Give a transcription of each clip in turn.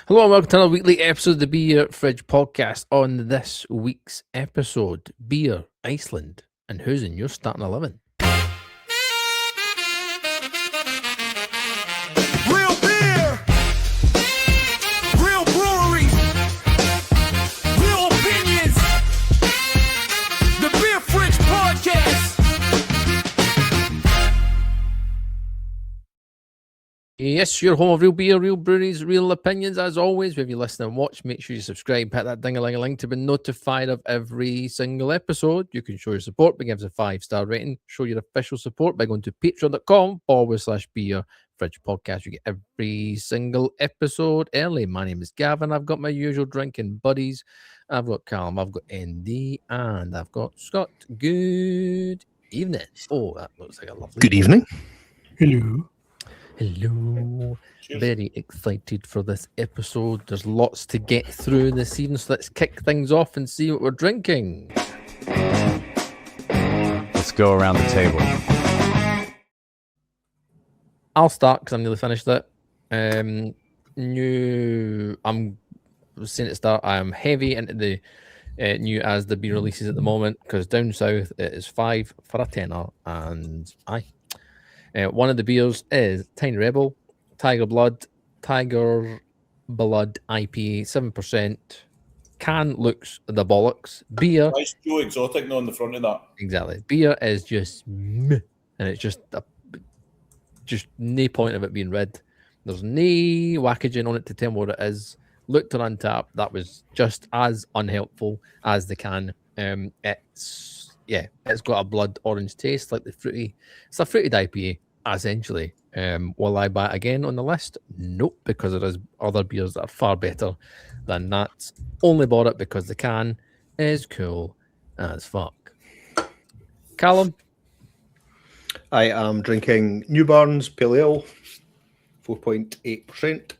Hello and welcome to another weekly episode of the Beer Fridge Podcast. On this week's episode, beer, Iceland, and who's in your starting 11? Real beer, real breweries, real opinions. The Beer Fridge Podcast. Yes, your home of real beer, real breweries, real opinions. As always, if you listen and watch, make sure you subscribe, hit that ding-a-ling-a-ling to be notified of every single episode. You can show your support by giving us a 5-star rating. Show your official support by going to patreon.com/beer fridge podcast. You get every single episode early. My name is Gavin. I've got my usual drinking buddies. I've got Callum, I've got ND, and I've got Scott. Good evening. Oh, that looks like a lovely Good evening. Hello. Hello. Very excited for this episode. There's lots to get through this evening, so let's kick things off and see what we're drinking. Let's go around the table. I'll start because I'm nearly finished it. I'm saying at the start, I am heavy into the new as the beer releases at the moment because down south it is 5 for a tenner, and one of the beers is Tiny Rebel, Tiger Blood IPA, 7%. Can looks the bollocks. Beer, Nice Joe Exotic on the front of that. exactly. Beer is just meh, and it's just no point of it being red. There's no wackagen on it to tell me what it is. Looked on Untap, that was just as unhelpful as the can. It's got a blood orange taste, like the fruity. It's a fruited IPA, essentially. Will I buy it again on the list? Nope, because there is other beers that are far better than that. Only bought it because the can is cool as fuck. Callum? I am drinking New Barnes Pale Ale, 4.8%.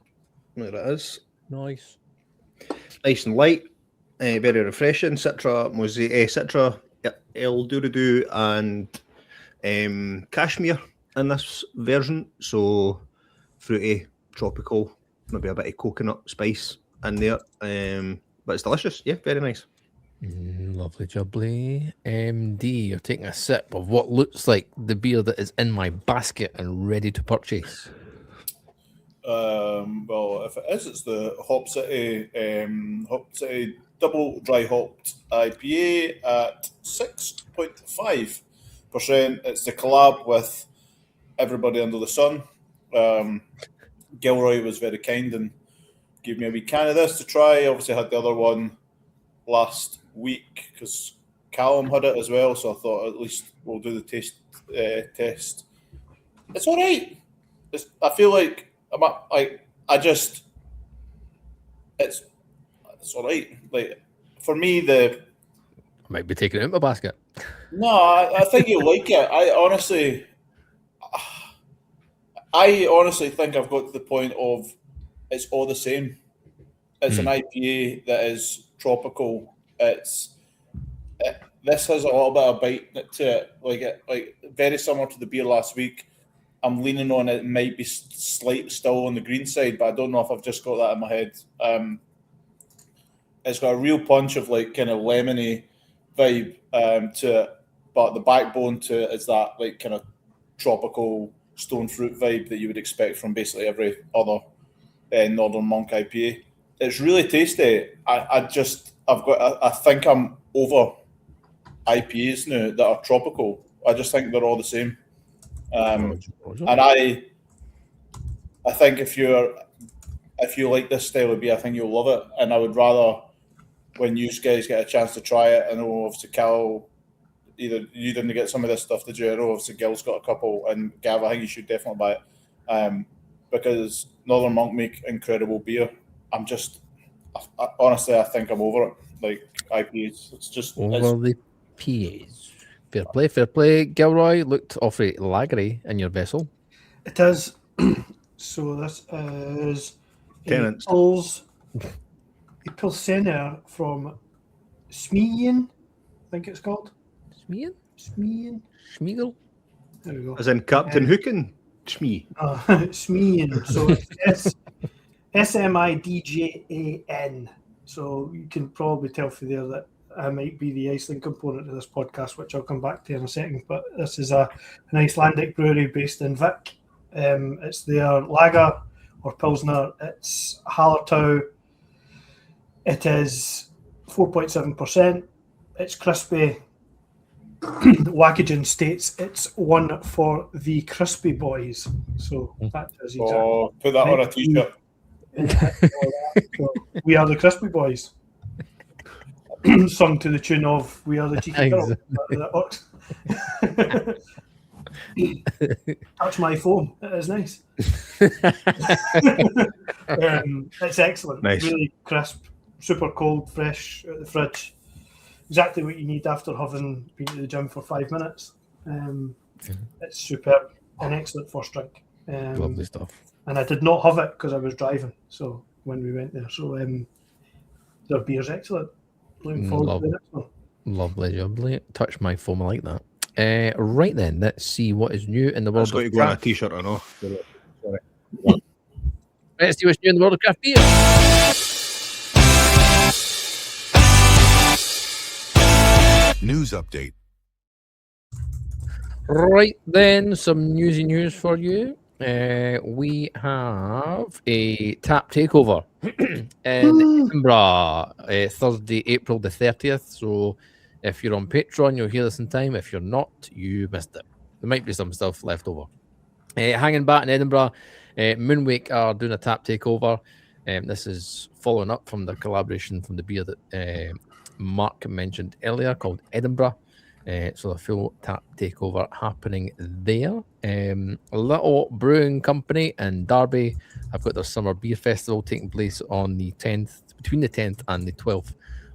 There it is. Nice. Nice and light, very refreshing. Citra, El Dooradoo, and Cashmere in this version. So fruity, tropical, maybe a bit of coconut spice in there. But it's delicious. Yeah, very nice. Lovely jubbly. MD, you're taking a sip of what looks like the beer that is in my basket and ready to purchase. Well, if it is, it's the Hop City double dry hopped IPA at 6.5%. It's the collab with everybody under the sun. Gilroy was very kind and gave me a wee can of this to try. Obviously, I had the other one last week because Callum had it as well. So I thought at least we'll do the taste test. It's all right. I feel like it's all right. Like for me, I might be taking it out of my basket. No, I think you'll like it. I honestly think I've got to the point of it's all the same. It's an IPA that is tropical. This has a little bit of bite to it, like very similar to the beer last week. I'm leaning on it might be still on the green side, but I don't know if I've just got that in my head. It's got a real punch of like kind of lemony vibe to it, but the backbone to it is that like kind of tropical stone fruit vibe that you would expect from basically every other Northern Monk IPA. It's really tasty. I think I'm over IPAs now that are tropical. I just think they're all the same. And I think if you like this style of beer, I think you'll love it. And I would rather, when you guys get a chance to try it, I know obviously Cal, either you didn't get some of this stuff, did you? I know obviously Gil's got a couple, and Gav, I think you should definitely buy it because Northern Monk make incredible beer. Honestly, I think I'm over it. Like IPAs, it's just over the PAs. Fair play. Gilroy looked awfully lagery in your vessel. It is. So this is Tenants. a Pilsener from Smien, I think it's called. Smien? Schmiegel? There we go. As in Captain Hook and Smee. Smien. So it's SMIDJAN. So you can probably tell from there that I might be the Iceland component of this podcast, which I'll come back to in a second. But this is an Icelandic brewery based in Vik. It's their lager or pilsner. It's Hallertau. It is 4.7%. It's crispy. Wackagen states it's one for the crispy boys. So that is exactly. Oh, put that on a t-shirt. So we are the crispy boys. Sung to the tune of "We Are the Cheeky Girls." Touch my foam. It is nice. It's excellent. Nice. Really crisp, super cold, fresh out of the fridge. Exactly what you need after having been to the gym for 5 minutes. It's superb. An excellent first drink. Lovely stuff. And I did not have it because I was driving. So when we went there, so their beer's excellent. Looking forward to the next one. Lovely. Touch my foam. I like that. Right then, let's see what is new in the world That's got to of go on a craft. t-shirt or no? Sorry. Let's see what's new in the world of craft beer. News update. Right then, some newsy news for you. We have a tap takeover in Edinburgh, Thursday, April the 30th. So if you're on Patreon, you'll hear this in time. If you're not, you missed it. There might be some stuff left over. Hanging back in Edinburgh, Moonwake are doing a tap takeover. This is following up from the collaboration from the beer that Mark mentioned earlier called Edinburgh. So the full tap takeover happening there. A Little Brewing Company in Derby have got their summer beer festival taking place on the 10th, between the 10th and the 12th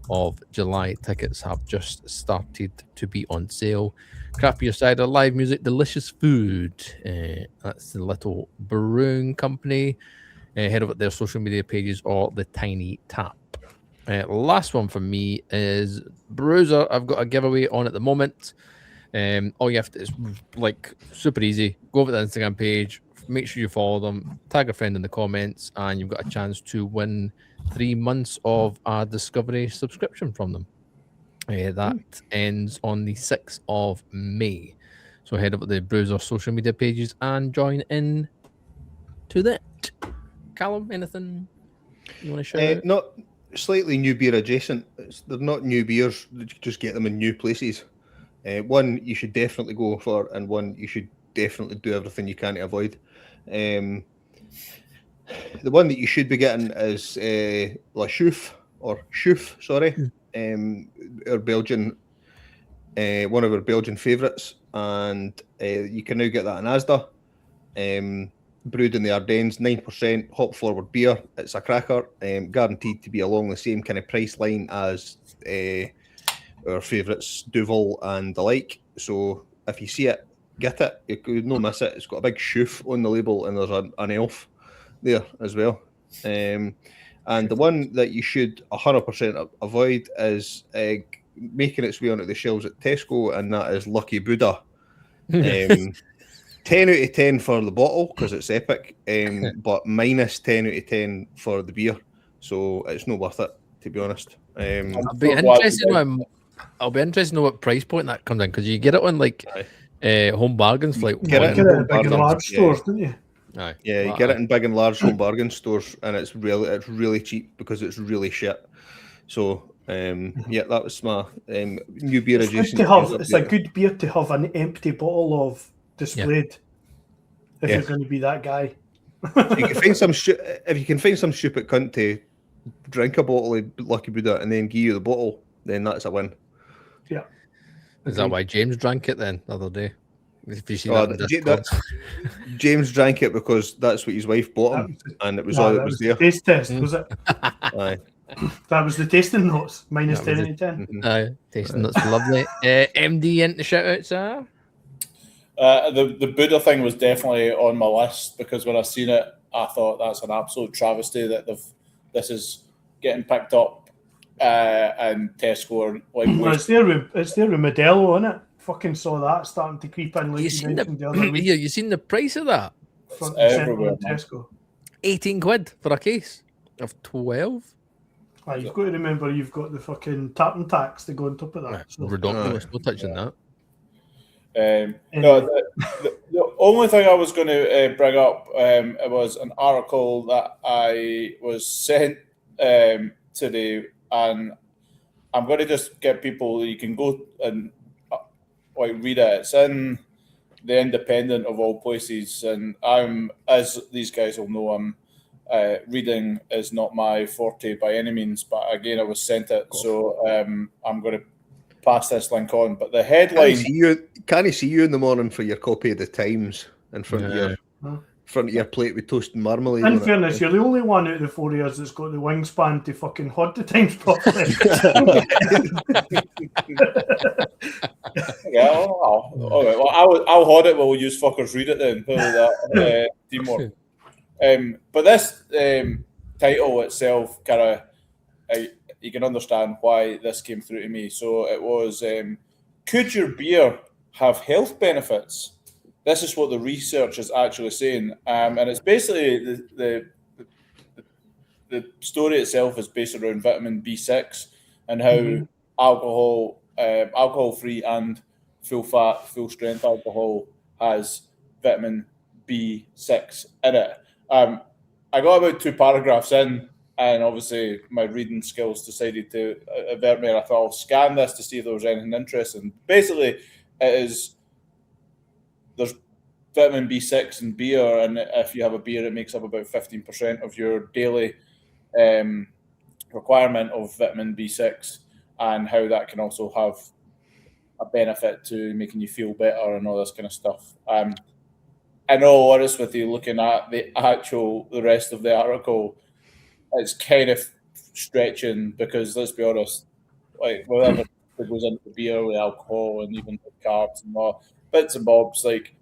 of July. Tickets have just started to be on sale. Craft beer cider, live music, delicious food. That's the Little Brewing Company. Head over to their social media pages or the Tiny Tap. Last one for me is Bruiser. I've got a giveaway on at the moment. All you have to is like super easy. Go over to the Instagram page, make sure you follow them, tag a friend in the comments, and you've got a chance to win 3 months of a Discovery subscription from them. That ends on the 6th of May. So head over to the Bruiser social media pages and join in to that. Callum, anything you want to share? Not slightly new beer adjacent. They're not new beers. You just get them in new places. One you should definitely go for, and one you should definitely do everything you can to avoid. The one that you should be getting is La Chouffe, or Chouffe, sorry. Our Belgian, one of our Belgian favourites, and you can now get that in Asda. Brewed in the Ardennes, 9% hop forward beer. It's a cracker, guaranteed to be along the same kind of price line as our favourites Duvel and the like. So if you see it, get it. You could not miss it. It's got a big Chouffe on the label, and there's an elf there as well. And the one that you should 100% avoid is making its way onto the shelves at Tesco, and that is Lucky Buddha. 10 out of 10 for the bottle because it's epic, but minus 10 out of 10 for the beer. So it's not worth it, to be honest. I'll be interested to know what price point that comes in, because you get it on like home bargains for like Get it Get it in big and bargains, large stores, didn't you? Aye. Yeah, you get it in big and large home bargain stores, and it's really cheap because it's really shit. So yeah, that was my new beer It's, adjacent. good to have, it's a good beer to have an empty bottle of displayed if Yeah. you're going to be that guy. If you can find some if you can find some stupid cunt to drink a bottle of Lucky Buddha and then give you the bottle, then that's a win. Yeah. Is that why James drank it then the other day? If you see Oh, that, in Discord. James drank it because that's what his wife bought him, and it was all that was the there. taste test, was it? Aye. That was the tasting notes, minus That 10 was out of 10. Mhm. Aye, tasting that's lovely. MD into shout outs, sir. The Buddha thing was definitely on my list, because when I seen it, I thought that's an absolute travesty that this is getting picked up and Tesco are like. Well, it's there with Modelo, isn't it? Fucking saw that starting to creep in like You you seen mentioned the other week. you seen the price of that? Front It's and centre everywhere, in man. Tesco. £18 for a case of 12. You've got to remember you've got the fucking tartan tax to go on top of that. So. We're no touching that. No, the only thing I was going to bring up it was an article that I was sent today, and I'm going to just get people. You can go and read it. It's in the Independent of all places, and as these guys will know, reading is not my forte by any means. But again, I was sent it, so I'm going to pass this link on. But the headline: Can I see you in the morning for your copy of the Times in front of your plate with toast and marmalade? In fairness, you're the only one out of the 4 years that's got the wingspan to fucking hold the Times properly. Yeah, all right. Well, I'll hold it while we use fuckers read it then. That teamwork. But this title itself, kind of, you can understand why this came through to me. So it was, could your beer have health benefits? This is what the research is actually saying, and it's basically the story itself is based around vitamin B6 and how alcohol-free and full-fat, full-strength alcohol has vitamin B6 in it. I got about 2 paragraphs in, and obviously my reading skills decided to avert me, and I thought I'll scan this to see if there was anything interesting. Basically, there's vitamin B6 in beer, and if you have a beer, it makes up about 15% of your daily requirement of vitamin B6, and how that can also have a benefit to making you feel better and all this kind of stuff. In all honesty with you, looking at the rest of the article, it's kind of stretching because, let's be honest, like whatever goes into beer with alcohol and even with carbs and all bits and bobs, like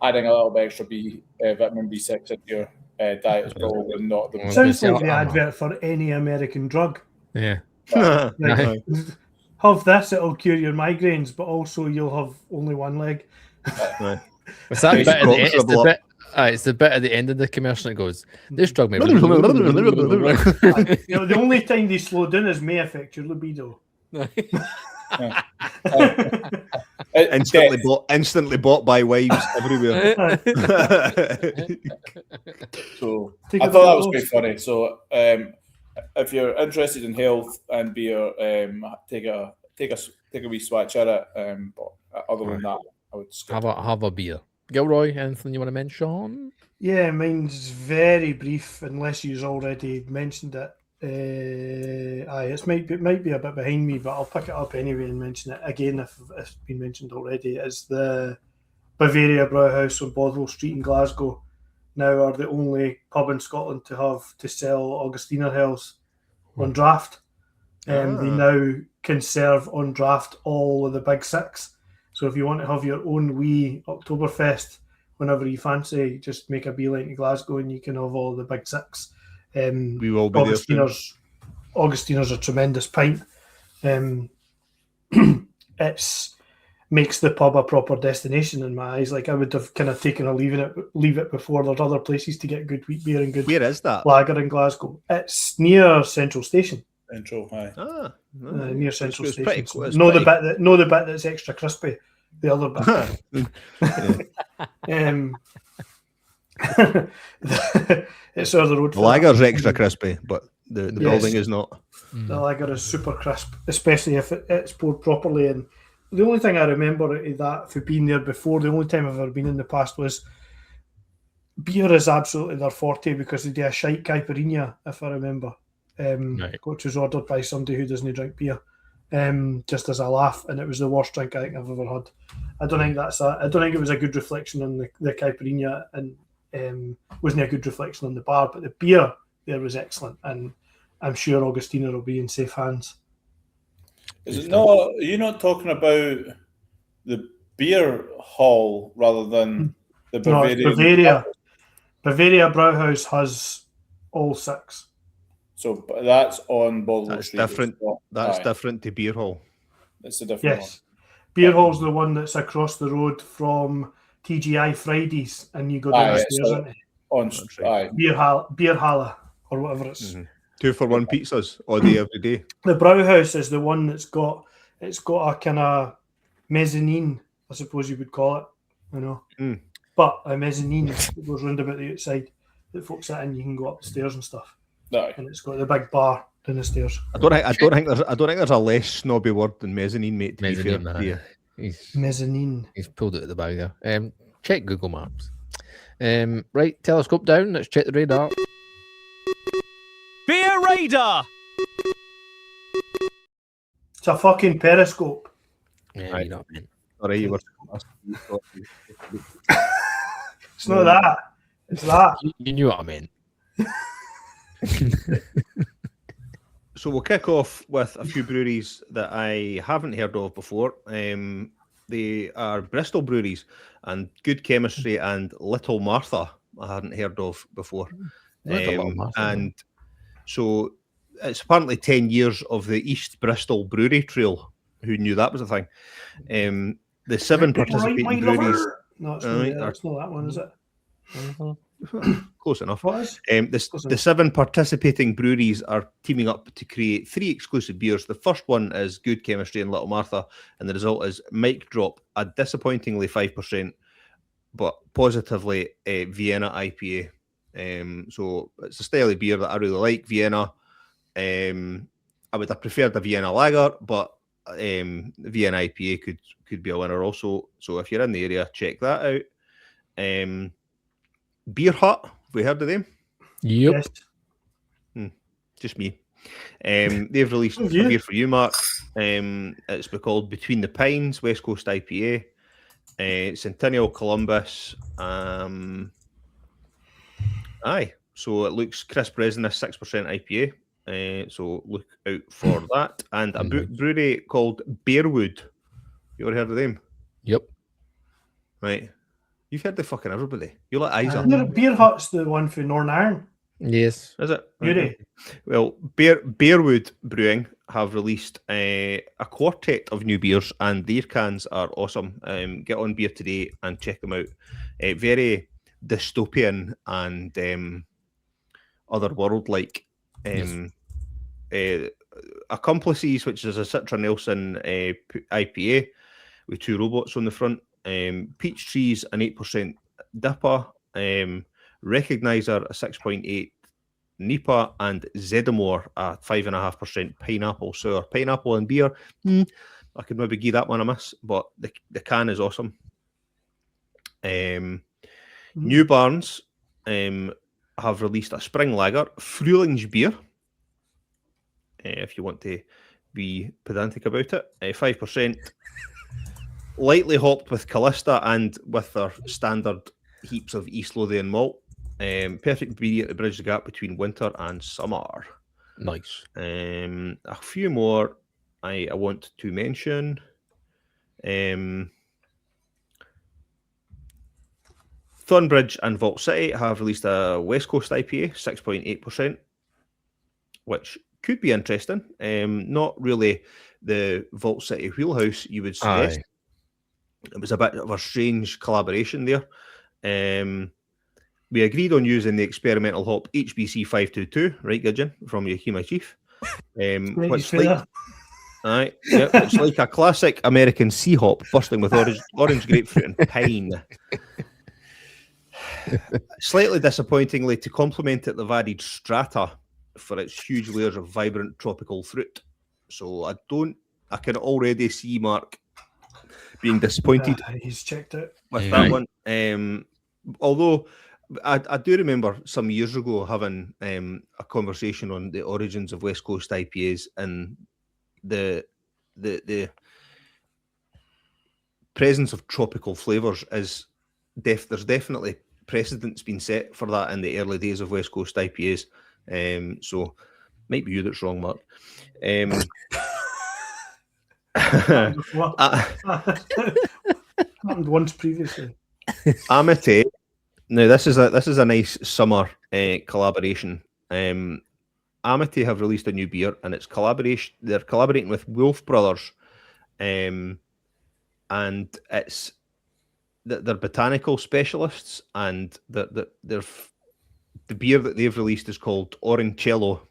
adding a little bit extra vitamin B6 into your diet is probably not the most. Sounds like the advert for any American drug. Yeah. Like, have this, it'll cure your migraines, but also you'll have only one leg. It's that bit at the end, it's the bit at the end of the commercial that goes, this drug may be... The only time they slow down is may affect your libido. Instantly bought by wives everywhere. So I thought that was quite funny. So if you're interested in health and beer, take a wee swatch at it. But other than that, I would have a beer. Gilroy, anything you want to mention? Yeah, mine's very brief, unless you've already mentioned it. It might be a bit behind me, but I'll pick it up anyway and mention it again if it's been mentioned already. It's the Bavaria Brewhouse on Bothwell Street in Glasgow. Now are the only pub in Scotland to sell Augustiner Hells on draft. They now can serve on draft all of the big six. So if you want to have your own wee Oktoberfest whenever you fancy, just make a beeline to Glasgow and you can have all the big six. We will be Augustiner's a tremendous pint. It's makes the pub a proper destination in my eyes. Like I would have kind of taken a leave it before. There's other places to get good wheat beer and good. Where is that? Lager in Glasgow. It's near Central Station. Central, aye. Near Central Station. Pretty close. The bit that's extra crispy. The other bit. It's on the road. The lager's extra crispy, but the building is not. The lager is super crisp, especially if it's poured properly. And the only thing I remember of that for being there before, the only time I've ever been in the past was beer is absolutely their forte because they do a shite caipirinha, if I remember, which was ordered by somebody who doesn't drink beer, just as a laugh, and it was the worst drink I think I've ever had. I don't think it was a good reflection on the caipirinha, and wasn't a good reflection on the bar, but the beer there was excellent, and I'm sure Augustiner will be in safe hands. Is it not? Are you not talking about the beer hall rather than the Bavarian? No, Bavaria Brewhouse has all six. So that's on Bothwell Street. Different. That's different to beer hall. It's a different one. Beer hall's the one that's across the road from TGI Fridays, and you go down the stairs. On That's right. aye. Beer Hala, or whatever it's. 2-for-1 pizzas all day, every day. The Brow House is the one that's got a kind of mezzanine, I suppose you would call it, you know. But a mezzanine that goes round about the outside that folks sit in. You can go up the stairs and stuff, Aye. and it's got the big bar down the stairs. I don't think there's a less snobby word than mezzanine, mate. To Mezzanine, be fair, man. yeah. Mezzanine. He's pulled it at the bag there. Check Google Maps. Right, telescope down. Let's check the radar. Beer radar. It's a fucking periscope. Yeah, Right. you know what I mean. Sorry, you were. It's not that. It's that. You knew what I meant. So we'll kick off with a few breweries that I haven't heard of before. They are Bristol breweries, and Good Chemistry and Little Martha I hadn't heard of before. Little Martha, And so it's apparently 10 years of the East Bristol Brewery Trail. Who knew that was a thing? The 7 participating Right, breweries. No, it's Right, not, it's not that one, is it? Close enough. What is? The 7 participating breweries are teaming up to create 3 exclusive beers. The first one is Good Chemistry and Little Martha, and the result is Mic Drop, a disappointingly 5%, but positively Vienna IPA. So it's a style of beer that I really like, Vienna. I would have preferred a Vienna Lager, but Vienna IPA could be a winner also. So if you're in the area, check that out. Beer Hut, have we heard of them? Yep. Yes. Just me. They've released a beer for you, Mark. It's called Between the Pines, West Coast IPA. Centennial Columbus. Aye. So it looks crisp resinous, 6% IPA. So look out for that. And a brewery called Bearwood. You ever heard of them? Yep. Right. You've heard the fucking everybody. You like Isa. Beer Hut's the one for Northern Ireland. Yes. Is it? Beauty. Well, Bearwood Brewing have released a quartet of new beers, and their cans are awesome. Get on Beer Today and check them out. Very dystopian and otherworld-like. Accomplices, which is a Citra Nelson IPA with 2 robots on the front. Peach Trees, an 8% Dipper. Recognizer, a 6.8 Nipa, and Zedamore, a 5.5% Pineapple Sour. Pineapple and beer, I could maybe give that one a miss, but the can is awesome. New Barns have released a Spring Lager, Frühlings beer, if you want to be pedantic about it. 5%. Lightly hopped with Callista and with their standard heaps of East Lothian malt. Perfect beer to bridge the gap between winter and summer. Nice. A few more I want to mention. Thornbridge and Vault City have released a West Coast IPA, 6.8%, which could be interesting. Not really the Vault City wheelhouse, you would suggest. Aye. It was a bit of a strange collaboration there. We agreed on using the experimental hop HBC 522, right, Gidgeon, from Yakima Chief. Which it's like a classic American sea hop bursting with orange grapefruit and pine. Slightly disappointingly, to complement it, they've added strata for its huge layers of vibrant tropical fruit. So I can already see Mark being disappointed. He's checked it with that one. Although I do remember some years ago having a conversation on the origins of West Coast IPAs and the presence of tropical flavours is there's definitely precedents been set for that in the early days of West Coast IPAs. So might be you that's wrong, Mark. Happened once previously. Amity. Now this is a nice summer collaboration. Amity have released a new beer, and it's collaboration. They're collaborating with Wolf Brothers, and it's they're botanical specialists, and they're the beer that they've released is called Orancello,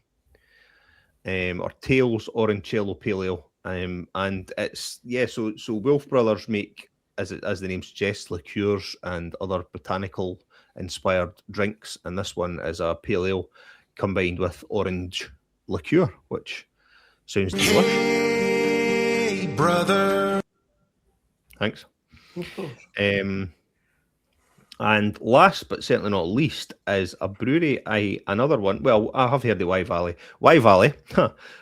or Tales Orancello Pale Ale, and it's So Wolf Brothers make, as the name suggests, liqueurs and other botanical inspired drinks, and this one is a pale ale combined with orange liqueur, which sounds delish. Hey, brother. Thanks. And last but certainly not least is a brewery. Another one. Well, I have heard of Wye Valley. Wye Valley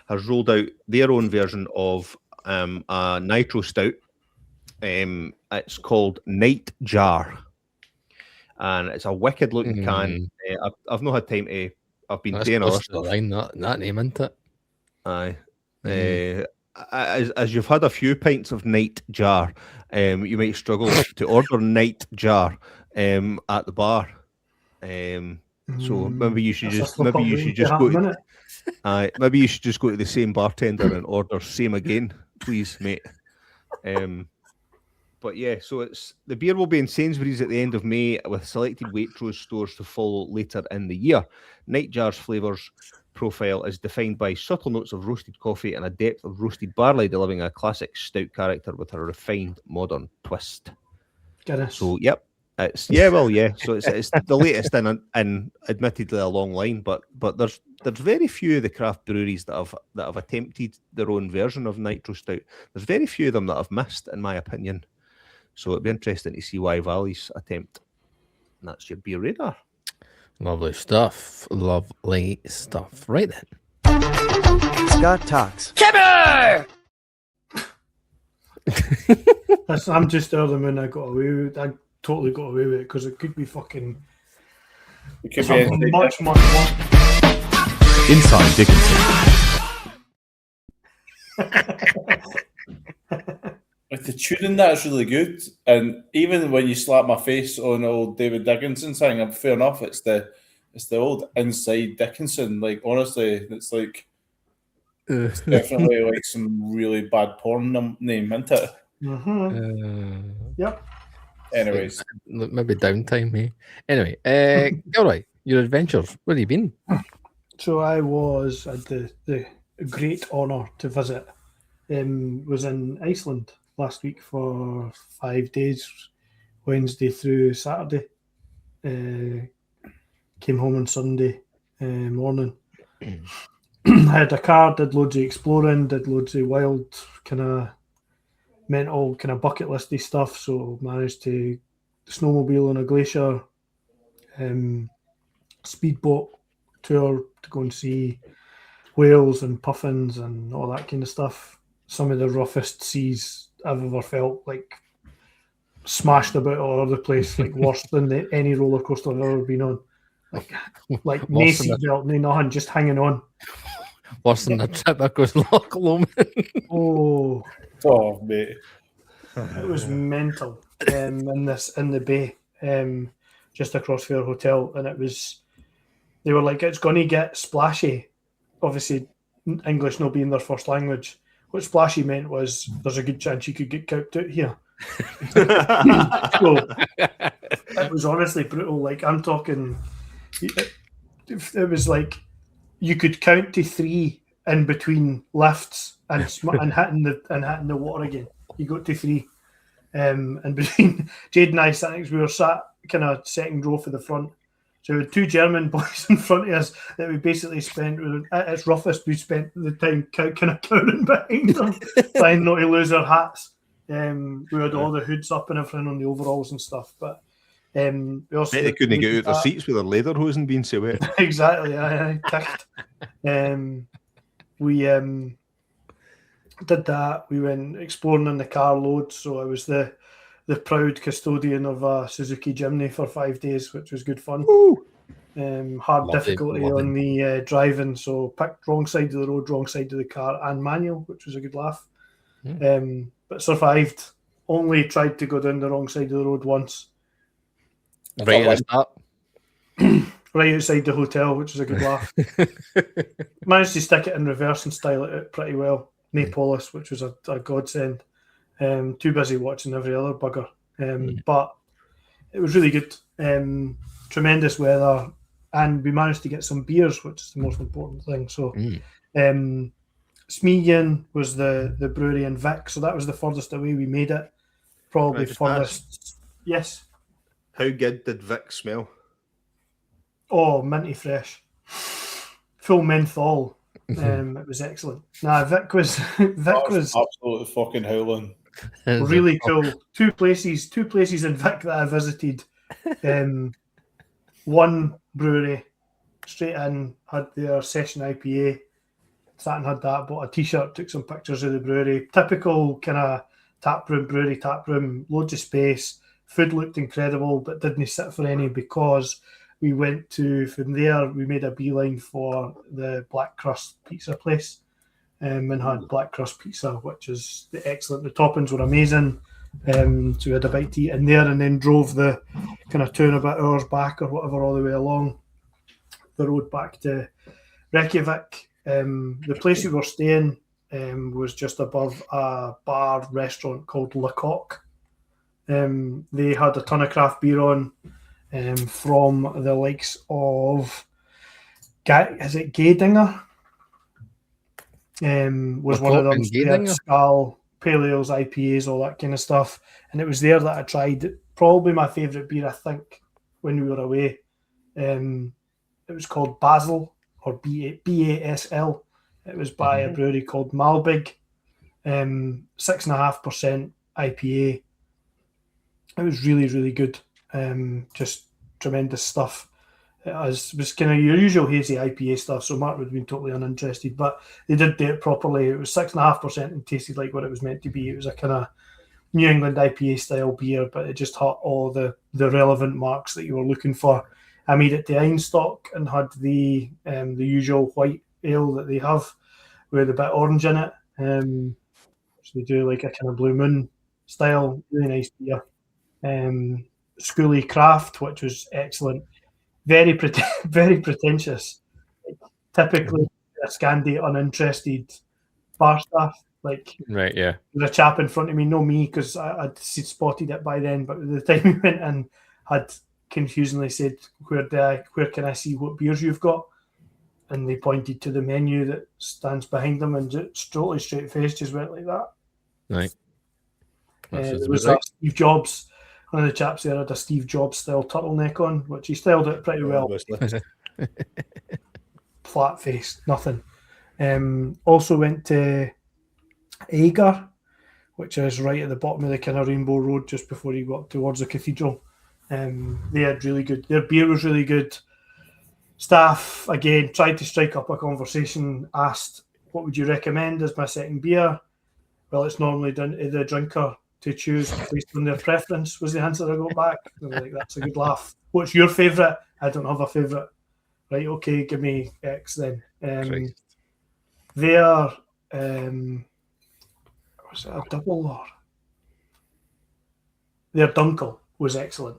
has rolled out their own version of a nitro stout. It's called Night Jar, and it's a wicked looking can. I've not had time to. I've been doing other stuff. That name, isn't it? Aye. As you've had a few pints of Night Jar, you might struggle to order Night Jar at the bar. So maybe you should just go to the same bartender and order same again, please, mate. But yeah, so the beer will be in Sainsbury's at the end of May, with selected Waitrose stores to follow later in the year. Night Jar's flavours profile is defined by subtle notes of roasted coffee and a depth of roasted barley, delivering a classic stout character with a refined modern twist. Goodness. So yep, so it's the latest in admittedly a long line, but there's very few of the craft breweries that have attempted their own version of nitro stout. There's very few of them that have missed, in my opinion. So it'd be interesting to see Wye Valley's attempt. And that's your beer radar. Lovely stuff. Lovely stuff. Right then. Scott talks. I'm just the other man I got away with it. I totally got away with it because it could be fucking. It could be something anything. much more. Inside Dickinson. Like, the tuning that's really good, and even when you slap my face on old David Dickinson thing, I'm fair enough. It's the old Inside Dickinson. Like, honestly, it's like it's definitely like some really bad porn name, isn't it? Yep. Anyways, maybe downtime, eh? Anyway, Gilroy, your adventures. Where have you been? So I was at the great honour to visit. Was in Iceland last week for 5 days, Wednesday through Saturday. Came home on Sunday morning. I had a car, did loads of exploring, did loads of wild kind of mental kind of bucket listy stuff. So managed to snowmobile on a glacier, speedboat tour to go and see whales and puffins and all that kind of stuff. Some of the roughest seas I've ever felt, like smashed about all over the place, like worse than any roller coaster I've ever been on. Like no seatbelt, no nothing, just hanging on. Worse than the trip across Loch Lomond. oh, mate, it was mental. In the bay, just across from our hotel, and they were like, it's going to get splashy. Obviously, English not being their first language. What splashy meant was there's a good chance you could get cooked out here. So it was honestly brutal. Like, I'm talking, it was like you could count to 3 in between lifts and hitting the water again. You got to 3. And between Jade and I, we were sat kind of second row for the front. So we had 2 German boys in front of us that we basically spent, at its roughest, we spent the time kind of counting behind them, trying not to lose our hats. We had all the hoods up and everything on the overalls and stuff. But we also they couldn't get out their seats with their lederhosen being so wet. Exactly, I ticked. We did that. We went exploring in the car loads. So I was the proud custodian of a Suzuki Jimny for 5 days, which was good fun. Hard difficulty on the driving, so picked wrong side of the road, wrong side of the car, and manual, which was a good laugh. But survived. Only tried to go down the wrong side of the road once. Right at the start. Right outside the hotel, which was a good laugh. Managed to stick it in reverse and style it out pretty well. Napolis, which was a godsend. Too busy watching every other bugger. But it was really good. Tremendous weather. and we managed to get some beers, which is the most important thing. So, Mm. Smeagol was the brewery in Vic, so that was the furthest away we made it. Probably Just furthest. Yes. How good did Vic smell? Oh, minty fresh, full menthol. It was excellent. Nah, Vic was Absolutely fucking howling. really cool. Two places in Vic that I visited. One brewery straight in, had their session IPA, sat and had that, bought a t-shirt, took some pictures of the brewery. Typical kind of brewery tap room, loads of space. Food looked incredible, but didn't sit for any because we went from there, we made a beeline for the Black Crust pizza place, and had Black Crust pizza, which is excellent. The toppings were amazing. So we had a bite to eat in there, and then drove the kind of 2.5 hours back or whatever all the way along the road back to Reykjavik. The place we were staying was just above a bar restaurant called Le Coq. They had a ton of craft beer on from the likes of Gaydinger? Was one of them. They had Skull, Pale Ales, IPAs, all that kind of stuff. And it was there that I tried probably my favourite beer, I think, when we were away. It was called Basil, or BASL. It was by a brewery called Malbig. 6.5% IPA. It was really, really good. Just tremendous stuff. It was kind of your usual hazy IPA stuff, so Mark would have been totally uninterested, but they did do it properly. It was 6.5% and tasted like what it was meant to be. It was a kind of New England IPA style beer, but it just had all the relevant marks that you were looking for. I made it to Einstock and had the usual white ale that they have with a bit of orange in it. So they do like a kind of Blue Moon style, really nice beer. Schoolie Craft, which was excellent. Very pretentious. Typically a Scandi uninterested bar staff. Like, right, yeah. There's a chap in front of me, no me, because I'd spotted it by then, but the time we went in, had confusingly said, where can I see what beers you've got? And they pointed to the menu that stands behind them, and just totally straight face just went like that. Right. There was Steve Jobs. One of the chaps there had a Steve Jobs style turtleneck on, which he styled it pretty well. Flat face, nothing. Also went to Agar, which is right at the bottom of the kind of Rainbow Road just before you got towards the cathedral. They had really good, their beer was really good. Staff, again, tried to strike up a conversation, asked, what would you recommend as my second beer? Well, it's normally down to the drinker to choose based on their preference, was the answer I got back. I was like, that's a good laugh. What's your favourite? I don't have a favourite. Right, okay, give me X then. Their, was it a double or? Their Dunkel was excellent.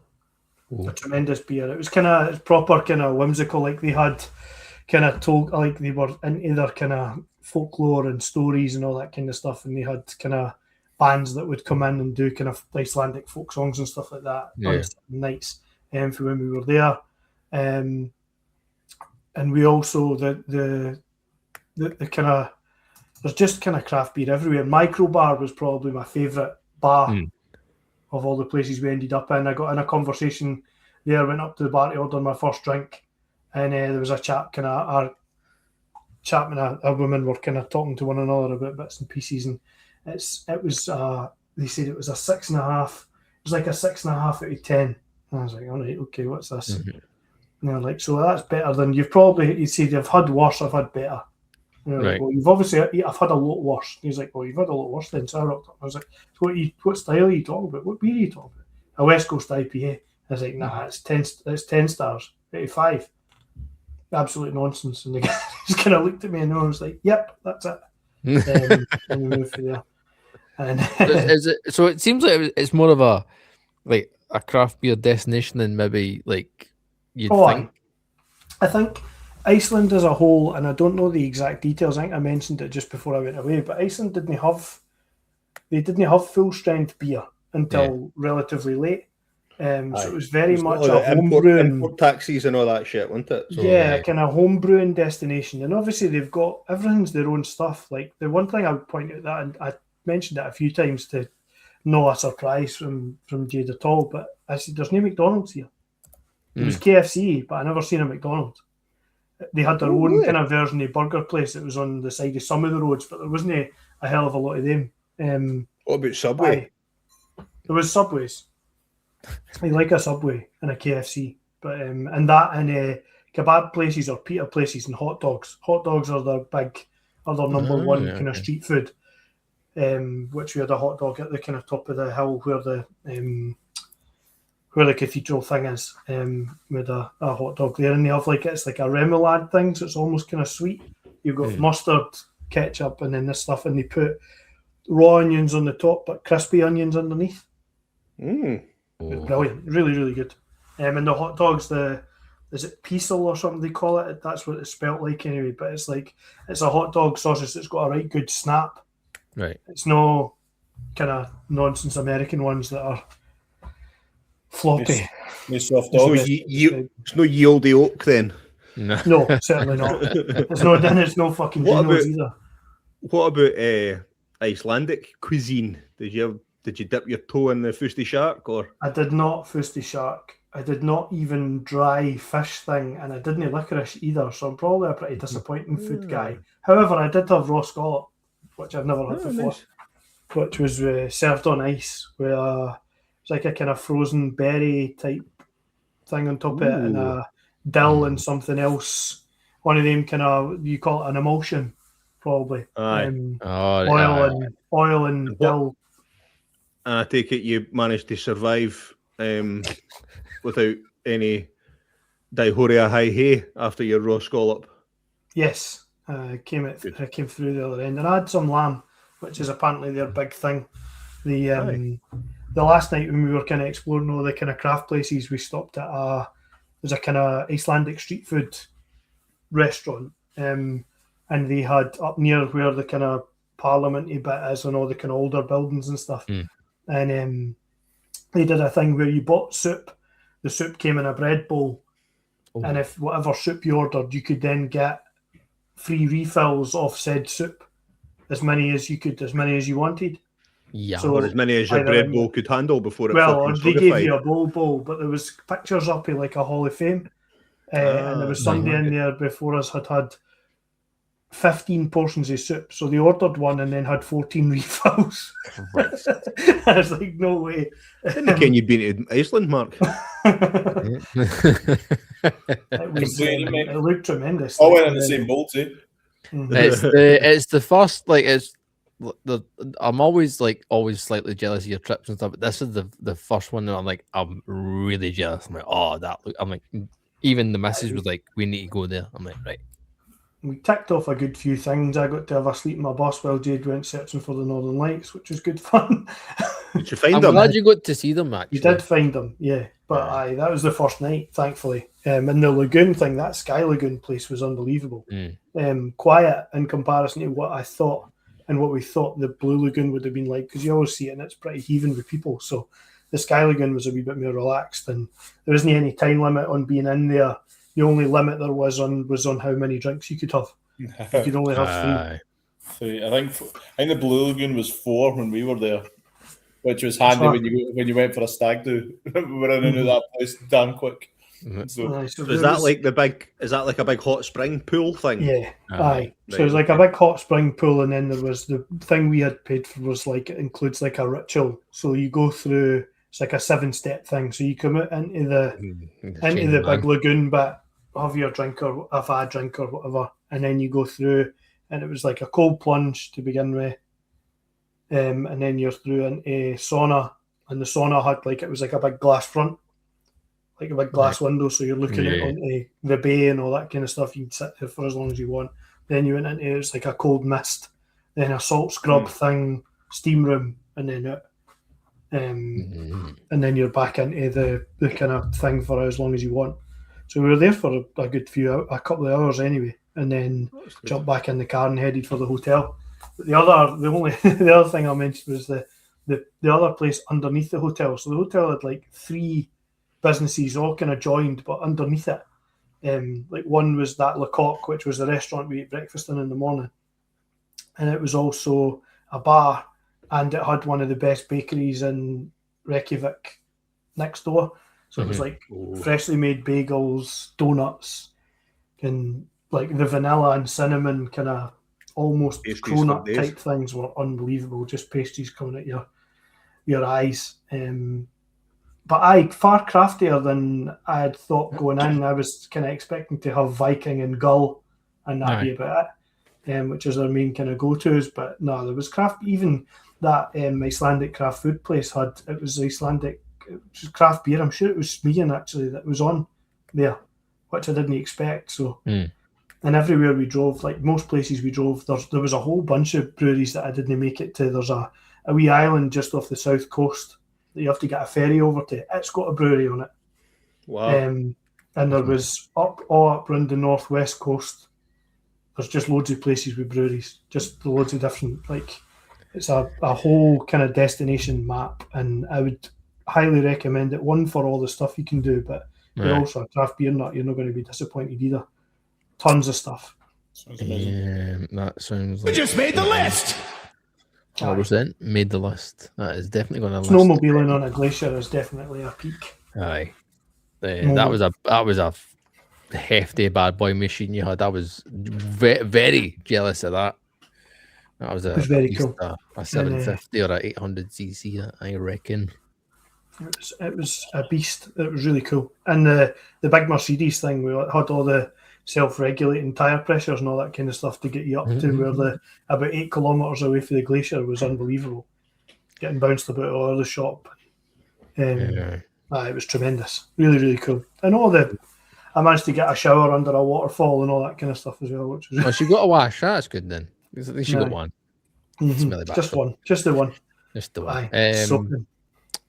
Ooh. A tremendous beer. It was proper kind of whimsical, like they had kind of told, like they were into their kind of folklore and stories and all that kind of stuff, and they had kind of bands that would come in and do kind of Icelandic folk songs and stuff like that on nights for when we were there. And we also the kind of, there's just kind of craft beer everywhere. Microbar was probably my favourite bar of all the places we ended up in. I got in a conversation there, went up to the bar to order my first drink, and there was a chap, kind of our chap and a woman were kind of talking to one another about bits and pieces, and it was they said it was a 6.5. It was like a 6.5 out of 10. And I was like, all right, okay, what's this? And they're like, so that's better than you'd say I've had worse, I've had better. And right. Like, well, you've obviously, I've had a lot worse. And he's like, well, you've had a lot worse then. So I rocked up. I was like, so what style are you talking about? What beer are you talking about? A West Coast IPA. I was like, nah, it's 10 stars, 85. Absolute nonsense. And the guy just kind of looked at me and I was like, yep, that's it. And we moved from there. And so it seems like it's more of a craft beer destination than maybe like you'd think. I think Iceland as a whole, and I don't know the exact details, I think I mentioned it just before I went away, but Iceland didn't have full strength beer until relatively late. Aye. So it was very It's much all a the homebrewing. import taxis and all that shit, wasn't it? So, Yeah, kind of homebrewing destination. And obviously they've got everything's their own stuff. Like the one thing I would point out that, and I mentioned it a few times to no a surprise from Jade at all, but I said there's no McDonald's here. There was KFC, but I never seen a McDonald's. They had their own really? kind of version of burger place that was on the side of some of the roads, but there wasn't a hell of a lot of them. What about Subway? There was Subways. I like a Subway and a KFC, but and that and kebab places or pita places and hot dogs. Hot dogs are their number one kind of street food. Which we had a hot dog at the kind of top of the hill where the cathedral thing is. With a hot dog there, and they have it's like a remoulade thing, so it's almost kind of sweet. You've got mustard, ketchup, and then this stuff, and they put raw onions on the top, but crispy onions underneath. Brilliant, really, really good. And the hot dogs, is it Piesel or something they call it? That's what it's spelt like anyway. But it's a hot dog sausage that's got a right good snap. Right. It's no kind of nonsense American ones that are floppy. No soft It's dogs. no yieldy oak then. No, certainly not. It's no fucking dinos either. What about Icelandic cuisine? Did you dip your toe in the Fusty Shark or? I did not Fusty Shark. I did not even dry fish thing, and I didn't licorice either. So I'm probably a pretty disappointing food guy. However, I did have raw scallop, which I've never had before, nice. which was served on ice with it's like a kind of frozen berry type thing on top of it, and a dill and something else. One of them kind of, you call it an emulsion, probably. Oil and dill. And I take it you managed to survive without any diarrhea high hay after your raw scallop. Yes, I came through the other end, and I had some lamb, which is apparently their big thing. The last night when we were kind of exploring all the kind of craft places, we stopped at there's a kind of Icelandic street food restaurant, and they had up near where the kind of parliamenty bit is and all the kind of older buildings and stuff, and they did a thing where you bought soup. The soup came in a bread bowl, and if whatever soup you ordered, you could then get free refills of said soup, as many as you wanted. Yeah, or as many as your bread bowl could handle before it or fucking they solidified. gave you a bowl, but there was pictures up of like a Hall of Fame, and there was somebody in there before us had 15 portions of soup, so they ordered one and then had 14 refills. I was like, no way. Can you been to Iceland, Mark? It looked tremendous. All went in the same bowl too. It's the first I'm always slightly jealous of your trips and stuff, but this is the first one that I'm really jealous. I'm like, even the message was like, we need to go there. I'm like, right. We ticked off a good few things. I got to have a sleep in my bus while Jade went searching for the Northern Lights, which was good fun. Did you find I'm them? glad you got to see them, actually. You did find them, yeah. But that was the first night, thankfully. And the lagoon thing, that Sky Lagoon place was unbelievable. Quiet in comparison to what I thought and what we thought the Blue Lagoon would have been like, because you always see it and it's pretty heaving with people. So the Sky Lagoon was a wee bit more relaxed, and there isn't any time limit on being in there. The only limit there was on how many drinks you could have. You could only have 3. I think the Blue Lagoon was 4 when we were there, which was handy when you went for a stag do. We were in and out of that place damn quick. So is that like a big hot spring pool thing? Yeah, aye. So it was like a big hot spring pool, and then there was the thing we had paid for was it includes like a ritual. So you go through, it's like a 7-step thing. So you come out into the big lagoon bit, have your drink or have a drink or whatever, and then you go through, and it was like a cold plunge to begin with, and then you're through into sauna, and the sauna had it was like a big glass front, like a big glass window, so you're looking out onto the bay and all that kind of stuff. You can sit there for as long as you want. Then you went into it's like a cold mist, then a salt scrub thing, steam room, and then out. And then you're back into the kind of thing for as long as you want. So we were there for a couple of hours anyway, and then jumped back in the car and headed for the hotel. But the other thing I mentioned was the other place underneath the hotel. So the hotel had 3 businesses all kind of joined, but underneath it. Like one was that Le Coq, which was the restaurant we ate breakfast in the morning. And it was also a bar, and it had one of the best bakeries in Reykjavik next door. So it was like freshly made bagels, donuts, and like the vanilla and cinnamon kind of almost Pastries cronut for days. type things were unbelievable. Just pastries coming at your eyes. But far craftier than I had thought going in. I was kind of expecting to have Viking and Gull, and that'd be about it, which is their main kind of go-tos. But no, there was craft. Even that Icelandic craft food place it was Icelandic, it was craft beer. I'm sure it was Smíðin actually that was on there, which I didn't expect. So, and everywhere we drove, like most places we drove, there was a whole bunch of breweries that I didn't make it to. There's a wee island just off the south coast that you have to get a ferry over to. It's got a brewery on it. Wow. And there was all up around the northwest coast. There's just loads of places with breweries, just loads of different, like, it's a whole kind of destination map, and I would highly recommend it. One, for all the stuff you can do, but you're also a craft beer nut, you're not going to be disappointed either. Tons of stuff. Sounds amazing. That sounds like... We just made the list! 100% made the list. That is definitely going to list. Snowmobiling on a glacier is definitely a peak. Aye. That was a hefty bad boy machine you had. I was very jealous of that. That was It was very cool. A 750 or a 800cc, I reckon. It was a beast. It was really cool. And the big Mercedes thing, we had all the self-regulating tyre pressures and all that kind of stuff to get you up to where about 8 kilometres away from the glacier was unbelievable. Getting bounced about all over the shop. It was tremendous. Really, really cool. And I managed to get a shower under a waterfall and all that kind of stuff as well. Which was she got a wash. That's good then. At least you got one. Just one. Just the one. Just the one.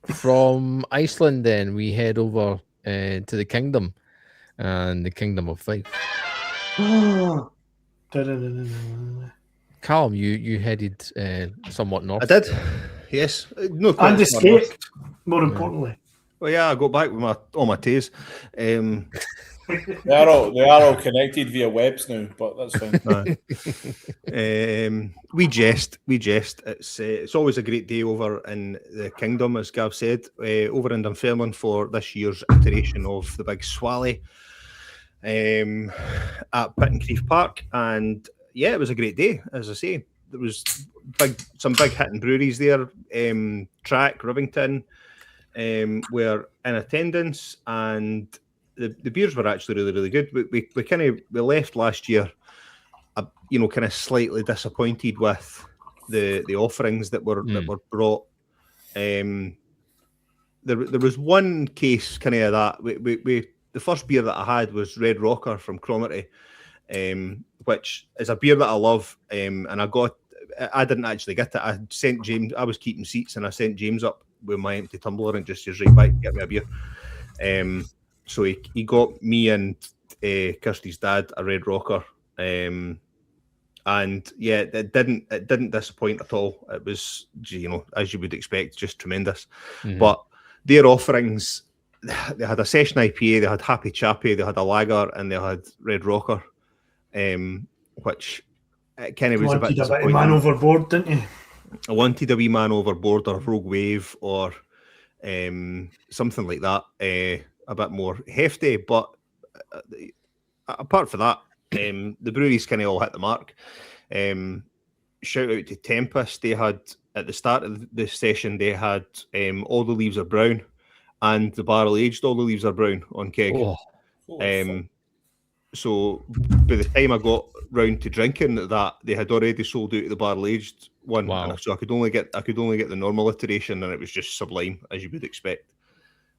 From Iceland, then we head over to the Kingdom and the Kingdom of Fife. Callum, you headed somewhat north. I did, yes. No, and escaped, more importantly. Well, yeah, I got back with all my tays. They are all connected via webs now, but that's fine. We jest. It's always a great day over in the Kingdom, as Gav said, over in Dunfermline for this year's iteration of the Big Swally at Pittencrieff Park, and yeah, it was a great day. As I say, there was some big hitting breweries there. Track, Rivington were in attendance, and the beers were actually really, really good. We left last year, kind of slightly disappointed with the offerings that were brought. There was one case kind of that. We the first beer that I had was Red Rocker from Cromarty, which is a beer that I love. And I didn't actually get it. I sent James. I was keeping seats, and I sent James up with my empty tumbler and just says, right, bye, get me a beer. So he got me and Kirsty's dad a Red Rocker, and yeah, it didn't disappoint at all. It was, as you would expect, just tremendous. But their offerings, they had a session IPA, they had Happy Chappy, they had a lager, and they had Red Rocker, which kind of was a bit disappointing. Man overboard, didn't you? I wanted a wee man overboard or Rogue Wave or something like that, a bit more hefty. But apart from that, the breweries kind of all hit the mark. Shout out to Tempest. They had, at the start of the session, they had All the Leaves Are Brown and the barrel aged All the Leaves Are Brown on keg. So by the time I got round to drinking that, they had already sold out the barrel aged one. Wow. And so I could only get the normal iteration, and it was just sublime, as you would expect.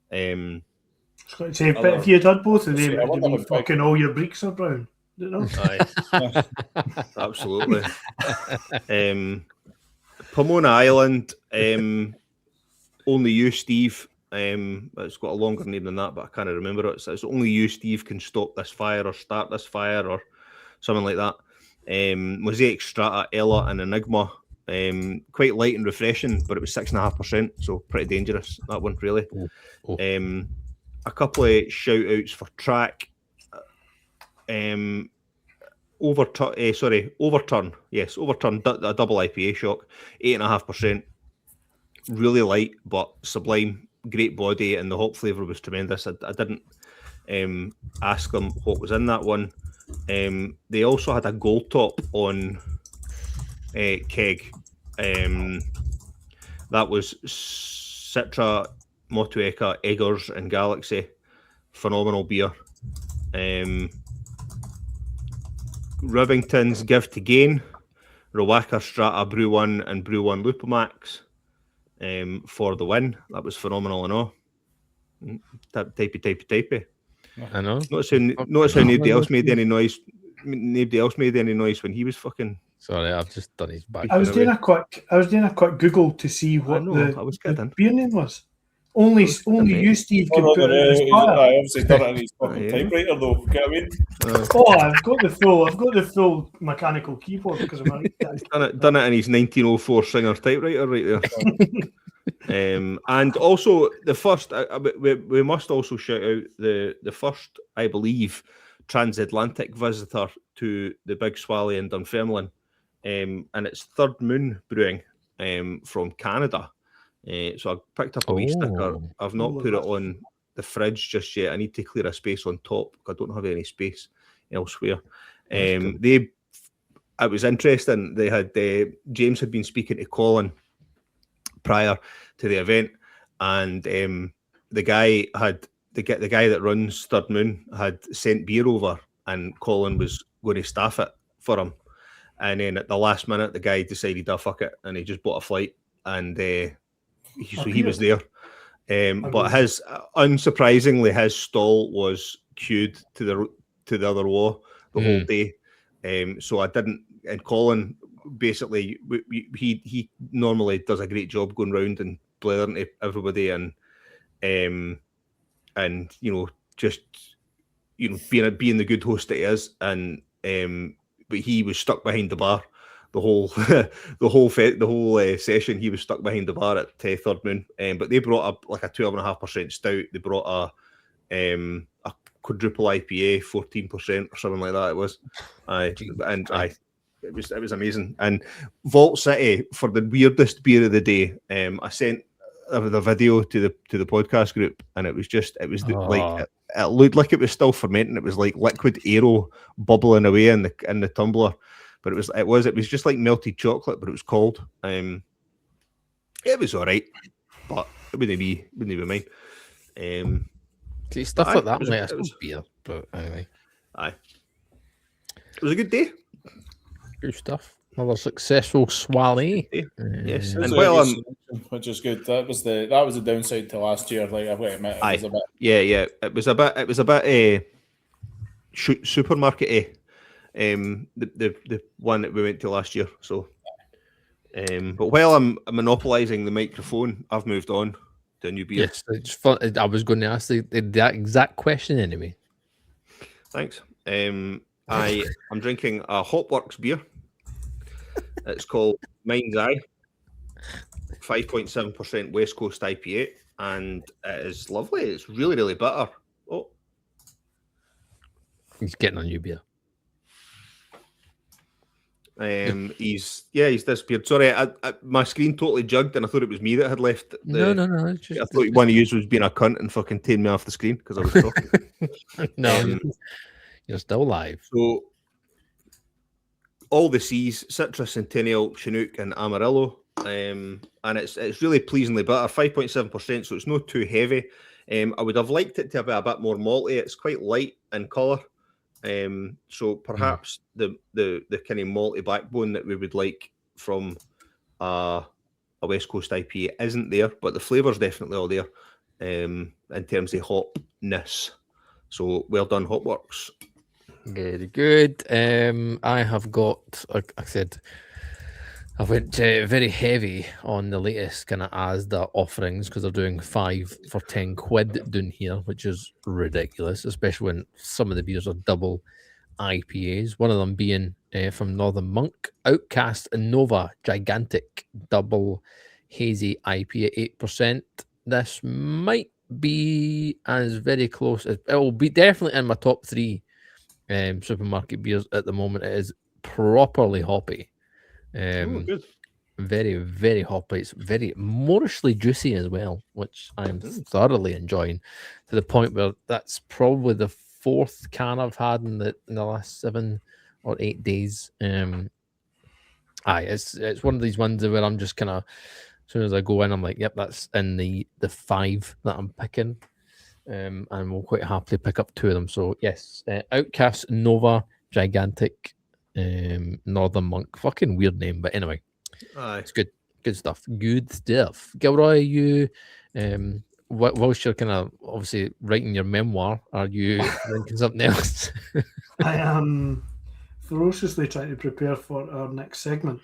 But if you had had both of them, it would have been fucking all your breeks are brown. Aye. Absolutely. Pomona Island, Only You, Steve. It's got a longer name than that, but I can't remember it. It's Only You, Steve, can stop this fire or start this fire or something like that. Mosaic Strata, Ella, and Enigma. Quite light and refreshing, but it was 6.5%, so pretty dangerous, that one, really. a couple of shout outs for track. Overturn. Yes, Overturn. A double IPA shock, 8.5%. Really light but sublime. Great body, and the hop flavour was tremendous. I didn't ask them what was in that one. They also had a gold top on keg. That was Citra, Motueka, Eggers, and Galaxy. Phenomenal beer. Rivington's Give to Gain, Rowaka Strata Brew 1 and Brew 1 Lupamax for the win. That was phenomenal and all. Typey. I know. Notice how nobody else made any noise. Nobody else made any noise when he was fucking. Sorry, I've just done his back. I was doing a quick Google to see what the beer name was. Only you, Steve, can put it in his fire. I obviously done it in his fucking typewriter, though. Get what I mean? I've got the full mechanical keyboard because I'm a He's done it in his 1904 Singer typewriter right there. And also the first, we must also shout out the first, I believe, transatlantic visitor to the Big Swally in Dunfermline, and it's Third Moon Brewing from Canada. So I picked up a wee sticker. I've not put it on the fridge just yet. I need to clear a space on top because I don't have any space elsewhere. It was interesting. They had James had been speaking to Colin prior to the event, and the guy that runs Third Moon had sent beer over, and Colin was going to staff it for him. And then at the last minute, the guy decided, "Oh fuck it," and he just bought a flight, and he was there. But unsurprisingly, his stall was queued to the other wall the whole day. So I didn't. And Colin basically, he normally does a great job going round and blaring to everybody, and just being the good host that he is, and but he was stuck behind the bar the whole session. He was stuck behind the bar at Third Moon, but they brought up like a 12.5% stout. They brought a quadruple IPA, 14% or something like that. It was, it was amazing. And Vault City for the weirdest beer of the day. I sent the video to the podcast group, and it like it looked like it was still fermenting. It was like liquid aero bubbling away in the tumbler. But it was just like melted chocolate, but it was cold. It was all right, but it wouldn't be mine. See, stuff like that, it was beer. But anyway, it was a good day. Good stuff. Another successful Swally. Yes, and which is good. That was the downside to last year. Like I wait a minute, it was a bit. Yeah. It was a bit supermarket-y. The one that we went to last year. So, but while I'm monopolising the microphone, I've moved on to a new beer. Yes, it's fun. I was going to ask that exact question anyway. Thanks. I'm drinking a Hopworks beer. It's called Mind's Eye, 5.7% West Coast IPA, and it is lovely. It's really, really bitter. Oh, he's getting a new beer. He's disappeared. Sorry, my screen totally jugged, and I thought it was me that had left. No. I thought one of you was being a cunt and fucking taking me off the screen because I was talking. No, you're still live. So, all the C's: Citra, Centennial, Chinook, and Amarillo. And it's really pleasingly bitter, 5.7%. So it's not too heavy. I would have liked it to be a bit more malty. It's quite light in colour. So perhaps the kind of malty backbone that we would like from a West Coast IPA isn't there, but the flavour's definitely all there in terms of hopness. So well done, Hopworks. Very good. I have got, like I said, I went very heavy on the latest kind of Asda offerings because they're doing 5 for 10 quid down here, which is ridiculous, especially when some of the beers are double IPAs. One of them being from Northern Monk, Outcast and Nova, gigantic double hazy IPA, 8%. This might be as very close as it will be definitely in my top 3 supermarket beers at the moment. It is properly hoppy. Good. Very, very hoppy. It's very morishly juicy as well, which I'm thoroughly enjoying, to the point where that's probably the 4th can I've had in the last 7 or 8 days. It's one of these ones where I'm just kind of, as soon as I go in, I'm like, yep, that's in the 5 that I'm picking. And we'll quite happily pick up 2 of them. So yes, Outcast Nova Gigantic Northern Monk. Fucking weird name, but anyway. Aye. It's good stuff. Good stuff. Gilroy, you whilst you're kind of obviously writing your memoir, are you drinking something else? I am ferociously trying to prepare for our next segment.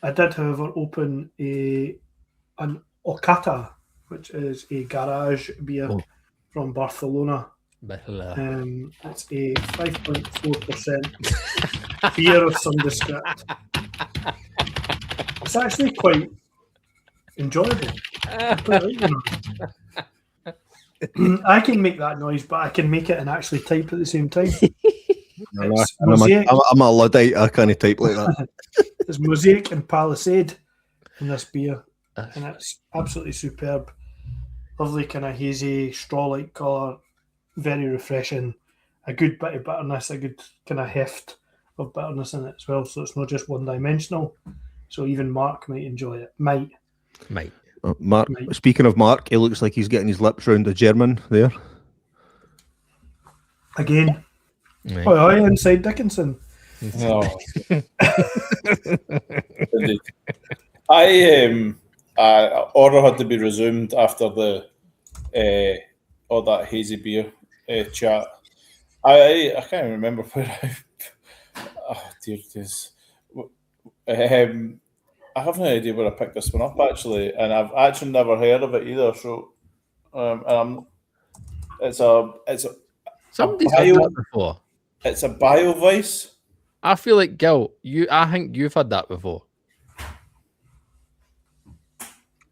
I did, however, open an Ocata, which is a garage beer from Barcelona. It's a 5.4% beer of some descript. It's actually quite enjoyable. I can make that noise, but I can make it and actually type at the same time. It's Mosaic. I'm a Luddite. I can't type like that. It's Mosaic and Palisade in this beer, and it's absolutely superb. Lovely kind of hazy, straw-like colour, very refreshing. A good bit of bitterness, a good kind of heft of bitterness in it as well. So it's not just one-dimensional. So even Mark might enjoy it. Might. Mark. Speaking of Mark, he looks like he's getting his lips round the German there. Again. Oh, inside Dickinson. No. Order had to be resumed after the all that hazy beer chat. I can't remember where I have no idea where I picked this one up actually, and I've actually never heard of it either. So, Somebody's had that before. It's a BioVice. I feel like Gil, I think you've had that before.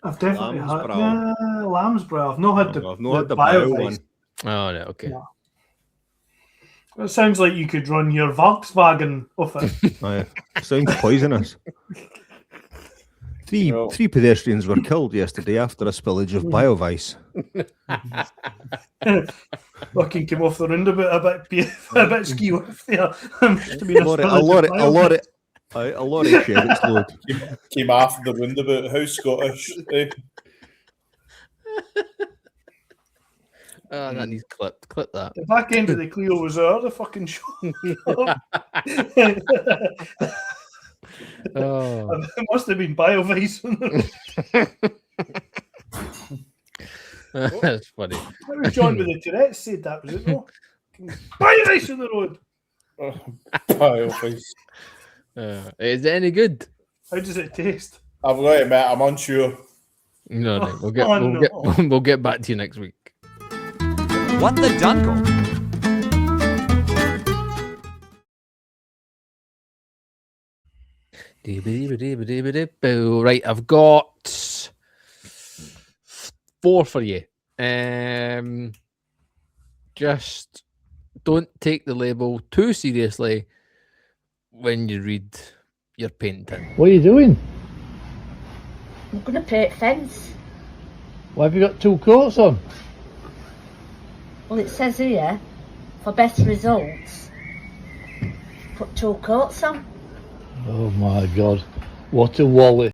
I've definitely had Lambsbrow. I've not had the Bio one. Oh, no, okay. No. It sounds like you could run your Volkswagen off it. Sounds poisonous. Three pedestrians were killed yesterday after a spillage of BioVice. Fucking came off the roundabout a bit ski off there. A lorry shed explode. Came after the roundabout. How Scottish? That needs clipped. Clip that. The back end of the Clio was there. The fucking show. It must have been BioVice. That's funny. That was John with the Tourette's said that, was it? No? BioVice on the road. BioVice. Is it any good? How does it taste? I'm going to admit, I'm unsure. No, we'll get back to you next week. What the Dunkel? Right, I've got 4 for you. Just don't take the label too seriously when you read your painting. What are you doing? I'm going to paint fence. Why have you got 2 coats on? Well, it says here, for best results, put 2 coats on. Oh my God, what a wally.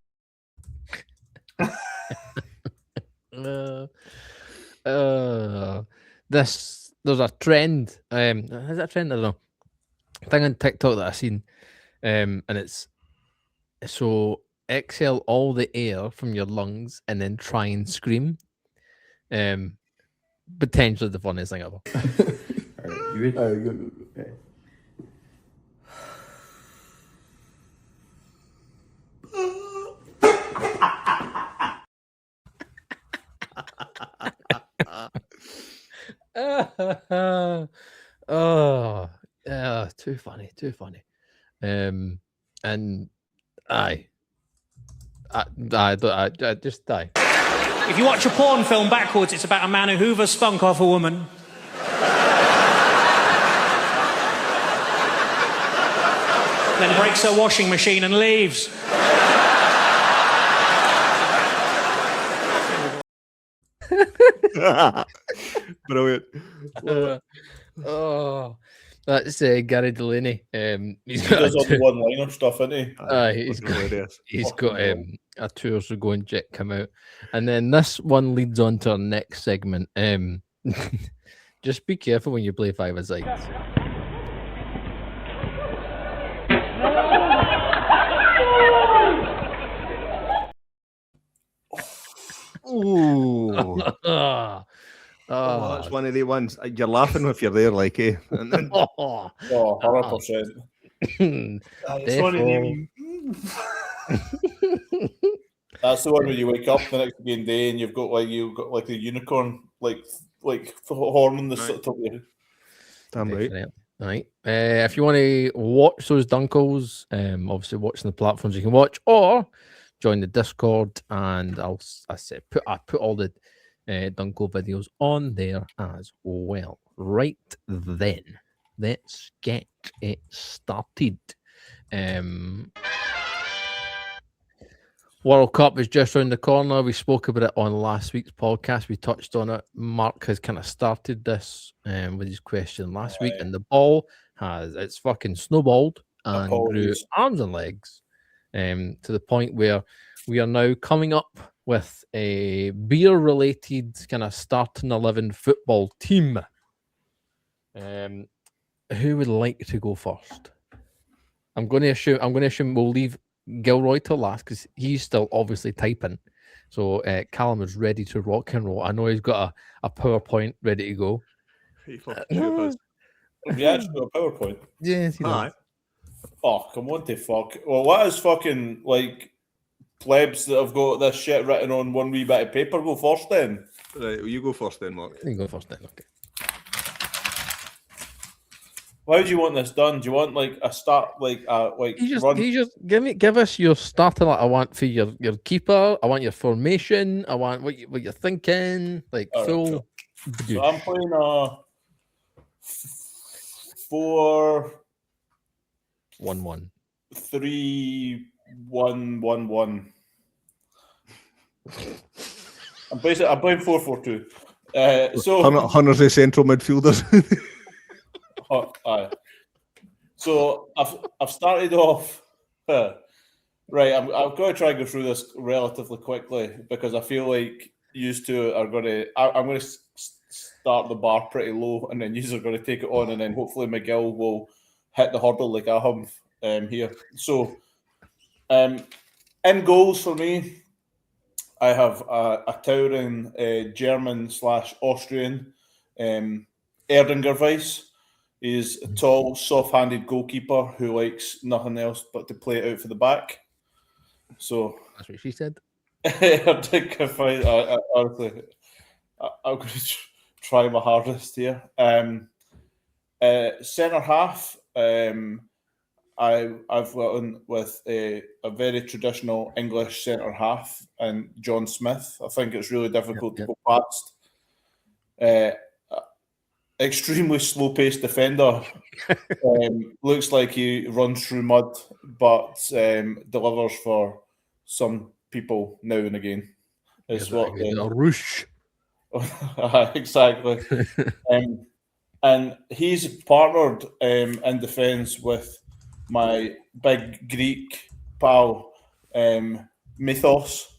There's a trend. Is that a trend? I don't know. Thing on TikTok that I've seen, and it's so exhale all the air from your lungs and then try and scream. Potentially the funniest thing ever. You ready? Go. Too funny. And I just die. If you watch a porn film backwards, it's about a man who hoovers spunk off a woman. Then breaks her washing machine and leaves. Brilliant. Oh, that's Gary Delaney. He does all the one-liner stuff, isn't he? He's got a 2 years ago and Jet come out, and then this one leads on to our next segment. Just be careful when you play 5-a-sides. Ooh. Oh, that's one of the ones you're laughing if you're there, like, eh? And then, 100%. It's one of them. That's the one where you wake up the next day and you've got like a unicorn like horn on the top of your head. Damn right. Right. If you want to watch those Dunkels, obviously watching the platforms you can watch, or join the Discord, and I put all the Dunkel videos on there as well. Right then, let's get it started. World Cup is just around the corner. We spoke about it on last week's podcast. We touched on it. Mark has kind of started this with his question last week, and the ball it's fucking snowballed and grew arms and legs to the point where we are now coming up with a beer-related kind of starting 11 football team. Who would like to go first? I'm going to assume we'll leave Gilroy to last because he's still obviously typing. So Callum is ready to rock and roll. I know he's got a PowerPoint ready to go. He actually got a PowerPoint. Yes, he does. Oh, come on to fuck. Well, what is fucking like plebs that have got this shit written on one wee bit of paper go first then? Right, well, you go first then, Mark. You go first then, okay. How do you want this done? Do you want like a start, You just give us your starting. Like I want for your keeper. I want your formation. I want what you're thinking. Like full. Right, so I'm playing a 4-1-1. 3-1-1-1. I'm playing 4-4-2. So hundreds of central midfielders. Aye. So I've started off. Right, I'm going to try and go through this relatively quickly because I feel like you two are going to. I'm going to start the bar pretty low, and then you are going to take it on, and then hopefully Miguel will hit the hurdle like I have here. So, in goals for me, I have a towering German/Austrian Erdinger Weiss. He's a tall, soft-handed goalkeeper who likes nothing else but to play it out for the back. So that's what she said. Honestly, I'm going to try my hardest here. Centre half, I've gone with a very traditional English centre half and John Smith. I think it's really difficult to go past. Extremely slow-paced defender. Looks like he runs through mud, but delivers for some people now and again. It's what Roosh. exactly. And he's partnered in defence with my big Greek pal Mythos.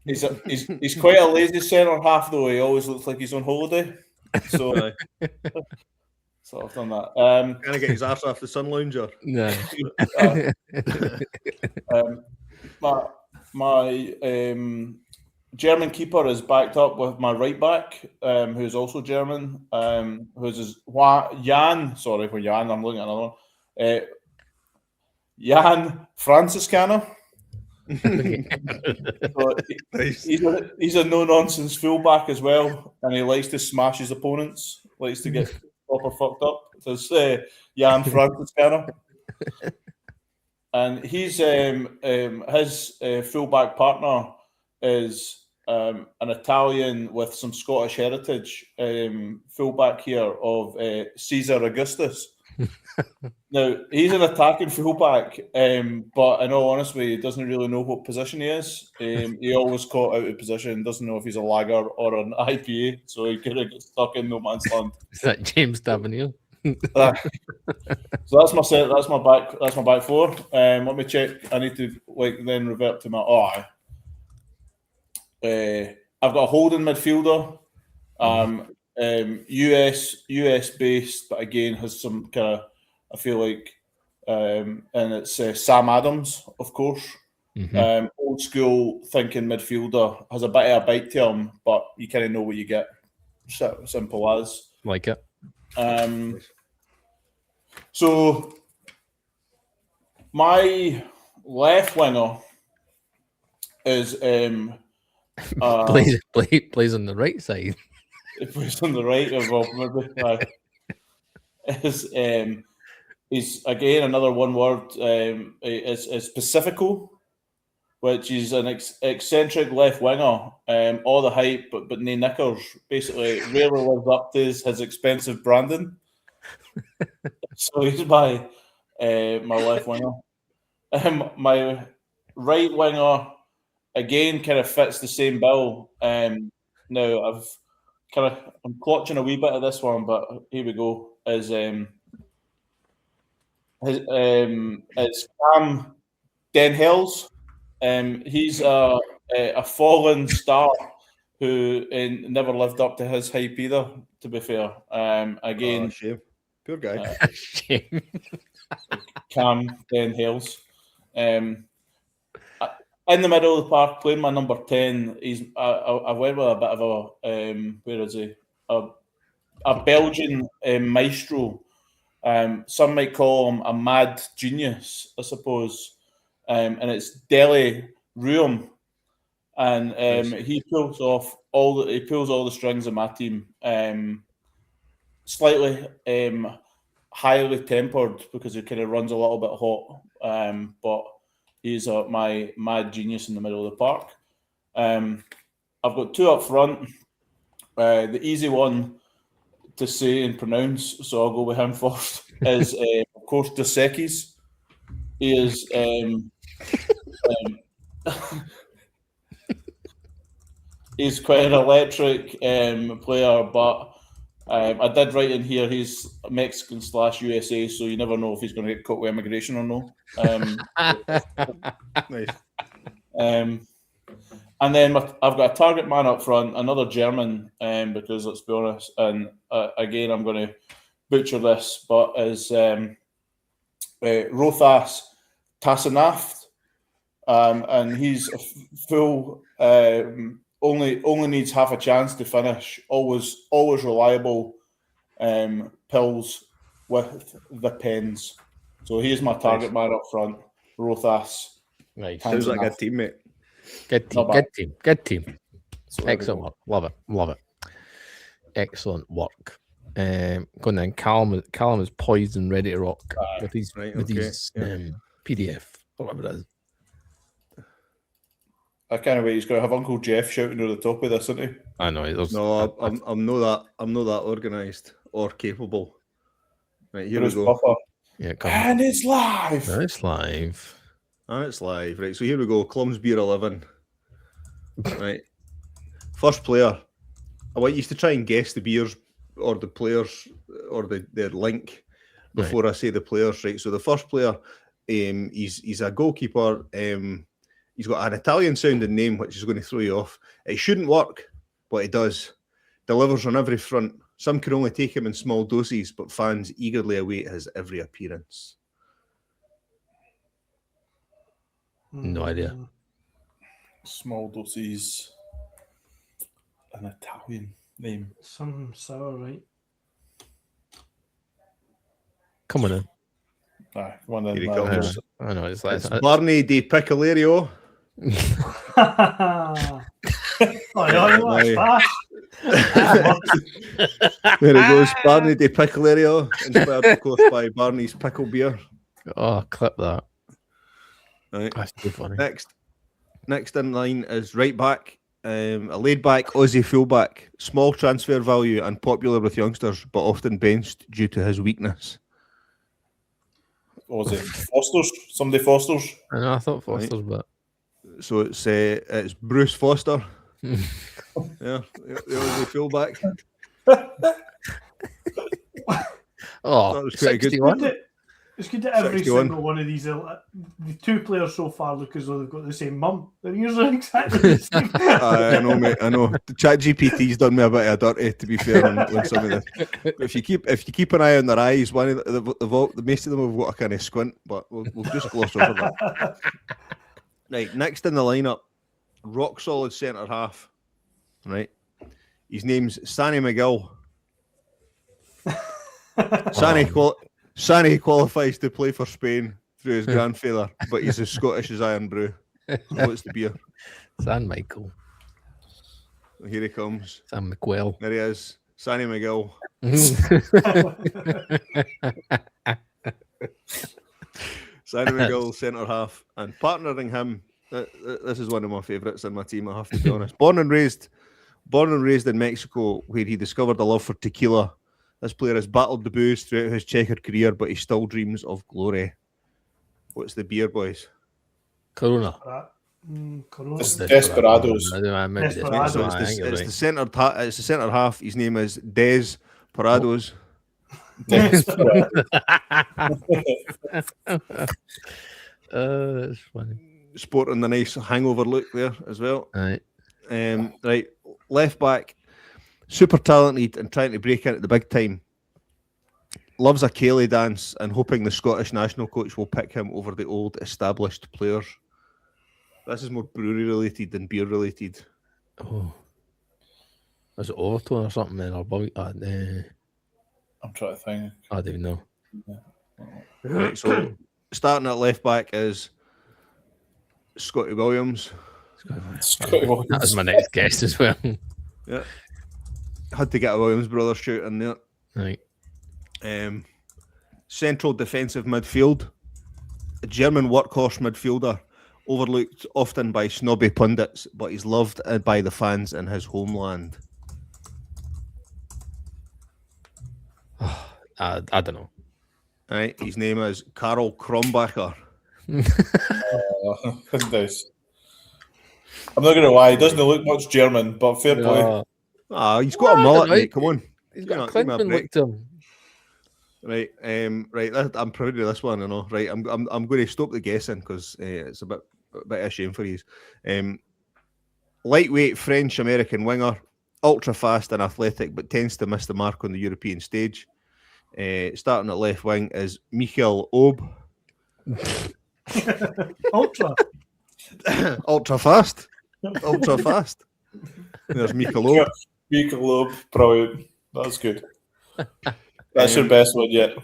He's quite a lazy centre half though. He always looks like he's on holiday. So I've done that. Can I get his arse off the sun lounger? No. My German keeper is backed up with my right back, who's also German, who's Jan. Sorry for Jan, I'm looking at another one. Jan Franciscana. So he's a no-nonsense fullback as well, and he likes to smash his opponents, likes to get proper fucked up. It's Jan Franciscana. And he's his fullback partner is an Italian with some Scottish heritage fullback here of Caesar Augustus. Now, he's an attacking fullback, but in all honesty, he doesn't really know what position he is. He always caught out of position, doesn't know if he's a lagger or an IPA, so he kind of gets stuck in no man's land. Is that James Tavernier? So that's my set. That's my back four. Let me check. I need to then revert to my. I've got a holding midfielder. US based, but again has some kind of, I feel like, and it's Sam Adams, of course. Old school thinking midfielder, has a bit of a bite to him, but you kind of know what you get. Simple as. Like it. So my left winger is plays on the right side. It plays on the right of is again another one word. Is Pacifico, which is an eccentric left winger. All the hype, but no knickers. Basically, rarely lives up to his expensive branding. So he's my left winger. My right winger again kind of fits the same bill. Now I'm clutching a wee bit of this one, but here we go. It's Cam Denhels. He's a fallen star who never lived up to his hype either. To be fair, again, shame. Poor guy. Shame. Cam Denhels. In the middle of the park, playing my number 10. I went with a bit of a where is he? A Belgian maestro. Some might call him a mad genius, I suppose. And it's Dele Ruum, and he pulls all the strings of my team. Slightly highly tempered because he kind of runs a little bit hot, but he's my mad genius in the middle of the park. I've got two up front. The easy one to say and pronounce, so I'll go with him first, is of course Dos Equis. He is he's quite an electric player, but I did write in here he's Mexican / USA, so you never know if he's going to get caught with immigration or no. Nice. And then I've got a target man up front, another German, because let's be honest, and again I'm going to butcher this, but is Rothas Tassenaft, and he's a full. Only needs half a chance to finish. Always reliable. Pills with the pens. So here's my target man up front, Rothas. Right, sounds like a teammate. Good team. So Excellent work. Love it. Excellent work. Going then, Callum is poised and ready to rock with his PDF or whatever it is. I can't wait. He's going to have Uncle Jeff shouting over the top of this, isn't he? I know. No, I'm not that organised or capable. Right, here we go. Papa. Yeah, and it's live. It's live. And it's live. Right, so here we go. Clum's Beer 11. Right. First player. I want you to try and guess the beers or the players or their link before I say the players. Right. So the first player, he's a goalkeeper. He's got an Italian sounding name, which is going to throw you off. It shouldn't work, but it does. Delivers on every front. Some can only take him in small doses, but fans eagerly await his every appearance. No idea. Small doses. An Italian name. Some sour, right? Come on in. One in. Here he comes. I know. It's Barney Di Piccolario. There he goes. Barney Di Piccolario, inspired, of course, by Barney's Pickle Beer. Oh, clip that. Right. That's too funny. Next. Next in line is right back, a laid-back Aussie fullback, small transfer value and popular with youngsters, but often benched due to his weakness. What was it? Foster's? Somebody Foster's? I know, I thought Foster's, but So it's Bruce Foster. Yeah, the Aussie fullback. oh, That was quite good. 61. It's good that every 61. single one of these, the two players so far look as though they've got the same mum. They're usually exactly the same. I know, mate. I know. The ChatGPT's done me a bit of dirty, to be fair. On some of this. If you keep an eye on their eyes, one of the most of them have got a kind of squint, but we'll just gloss over that. Right, next in the lineup, rock solid centre half. Right, his name's Sonny McGill. Sonny qualifies to play for Spain through his grandfather, but he's as Scottish as Iron Brew. So what's the beer? San Michael. Here he comes. Sam McQuell. There he is. Sonny McGill. Sonny McGill, centre half. And partnering him, this is one of my favourites in my team, I have to be honest. Born and raised in Mexico, where he discovered a love for tequila. This player has battled the booze throughout his checkered career, but he still dreams of glory. What's the beer, boys? Corona. Corona. It's Desperados. It's the centre half. His name is Des Parados. It's funny. Sporting the nice hangover look there as well. Right. Right, left back, super talented and trying to break into the big time. Loves a Cayley dance and hoping the Scottish national coach will pick him over the old established players. This is more brewery related than beer related. Oh, is it Overtone or something? Then or I'm trying to think. I don't even know. Right, so starting at left back is Scotty Williams. Scotty Williams. That was my next guess as well. Yeah, had to get a Williams brother shoot in there. Right. Central defensive midfield, a German workhorse midfielder, overlooked often by snobby pundits, but he's loved by the fans in his homeland. I don't know. All right, his name is Karl Krombacher. Nice. I'm not going to lie, he doesn't look much German, but fair play. He's got a mullet, mate. Come on. He's got a Clinton look to him. Right, I'm proud of this one, I know. Right, I'm going to stop the guessing because it's a bit of a shame for you. Lightweight French-American winger, ultra fast and athletic, but tends to miss the mark on the European stage. Starting at left wing is Michael Obe. Ultra fast. Ultra fast. There's Michael Obe. Michael Obe, brilliant. That's good. That's your best one yet.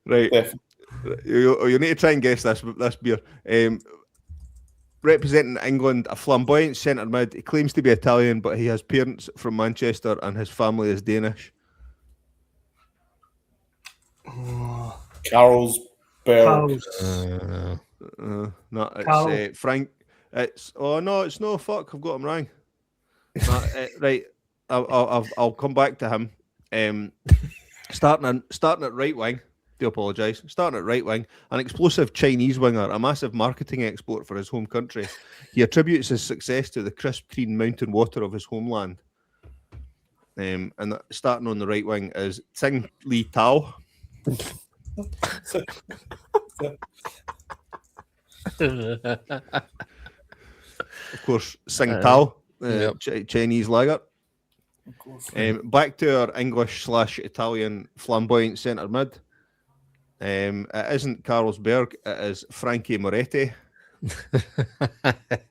Right. You need to try and guess this beer. Representing England, a flamboyant centre mid. He claims to be Italian, but he has parents from Manchester and his family is Danish. Carlsberg. No, it's Frank. It's it's no. Fuck, I've got him wrong. Right, I'll come back to him. Starting at right wing. Do apologise. Starting at right wing, an explosive Chinese winger, a massive marketing export for his home country. He attributes his success to the crisp, clean mountain water of his homeland. And starting on the right wing is Tsing Li Tao. Of course, Sing Tao, Chinese lager. Back to our English/Italian flamboyant centre mid. It isn't Carlsberg, it is Frankie Moretti.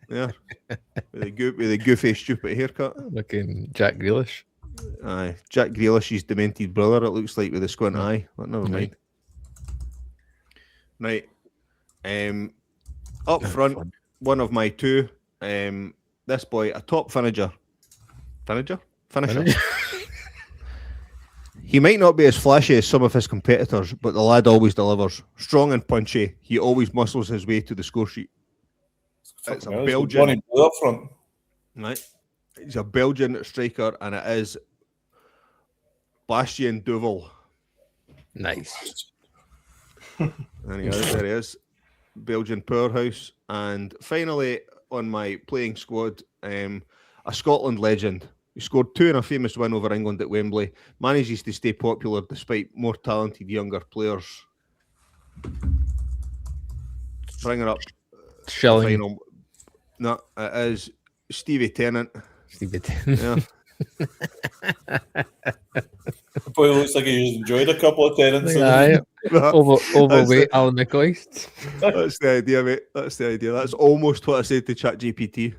Yeah, with a goofy, stupid haircut. Looking Jack Grealish. Aye, Jack Grealish's demented brother. It looks like with a squint eye. But never mind. Right. Up front, one of my two. This boy, a top finisher. Finisher. He might not be as flashy as some of his competitors, but the lad always delivers. Strong and punchy, he always muscles his way to the score sheet. It's a Well, Belgian. Johnny Blue up front. Right. He's a Belgian striker, and it is Bastien Duvel. Nice. And there he is. Belgian powerhouse. And finally, on my playing squad, a Scotland legend. He scored 2 in a famous win over England at Wembley. Manages to stay popular despite more talented younger players. Bring her up. Shilling. Final. No, it is Stevie Tennant. Stevie Tennant. Yeah. Boy, looks like he's enjoyed a couple of tenants. Aye. Overweight Alan McCoist. That's the idea, mate. That's the idea. That's almost what I said to ChatGPT.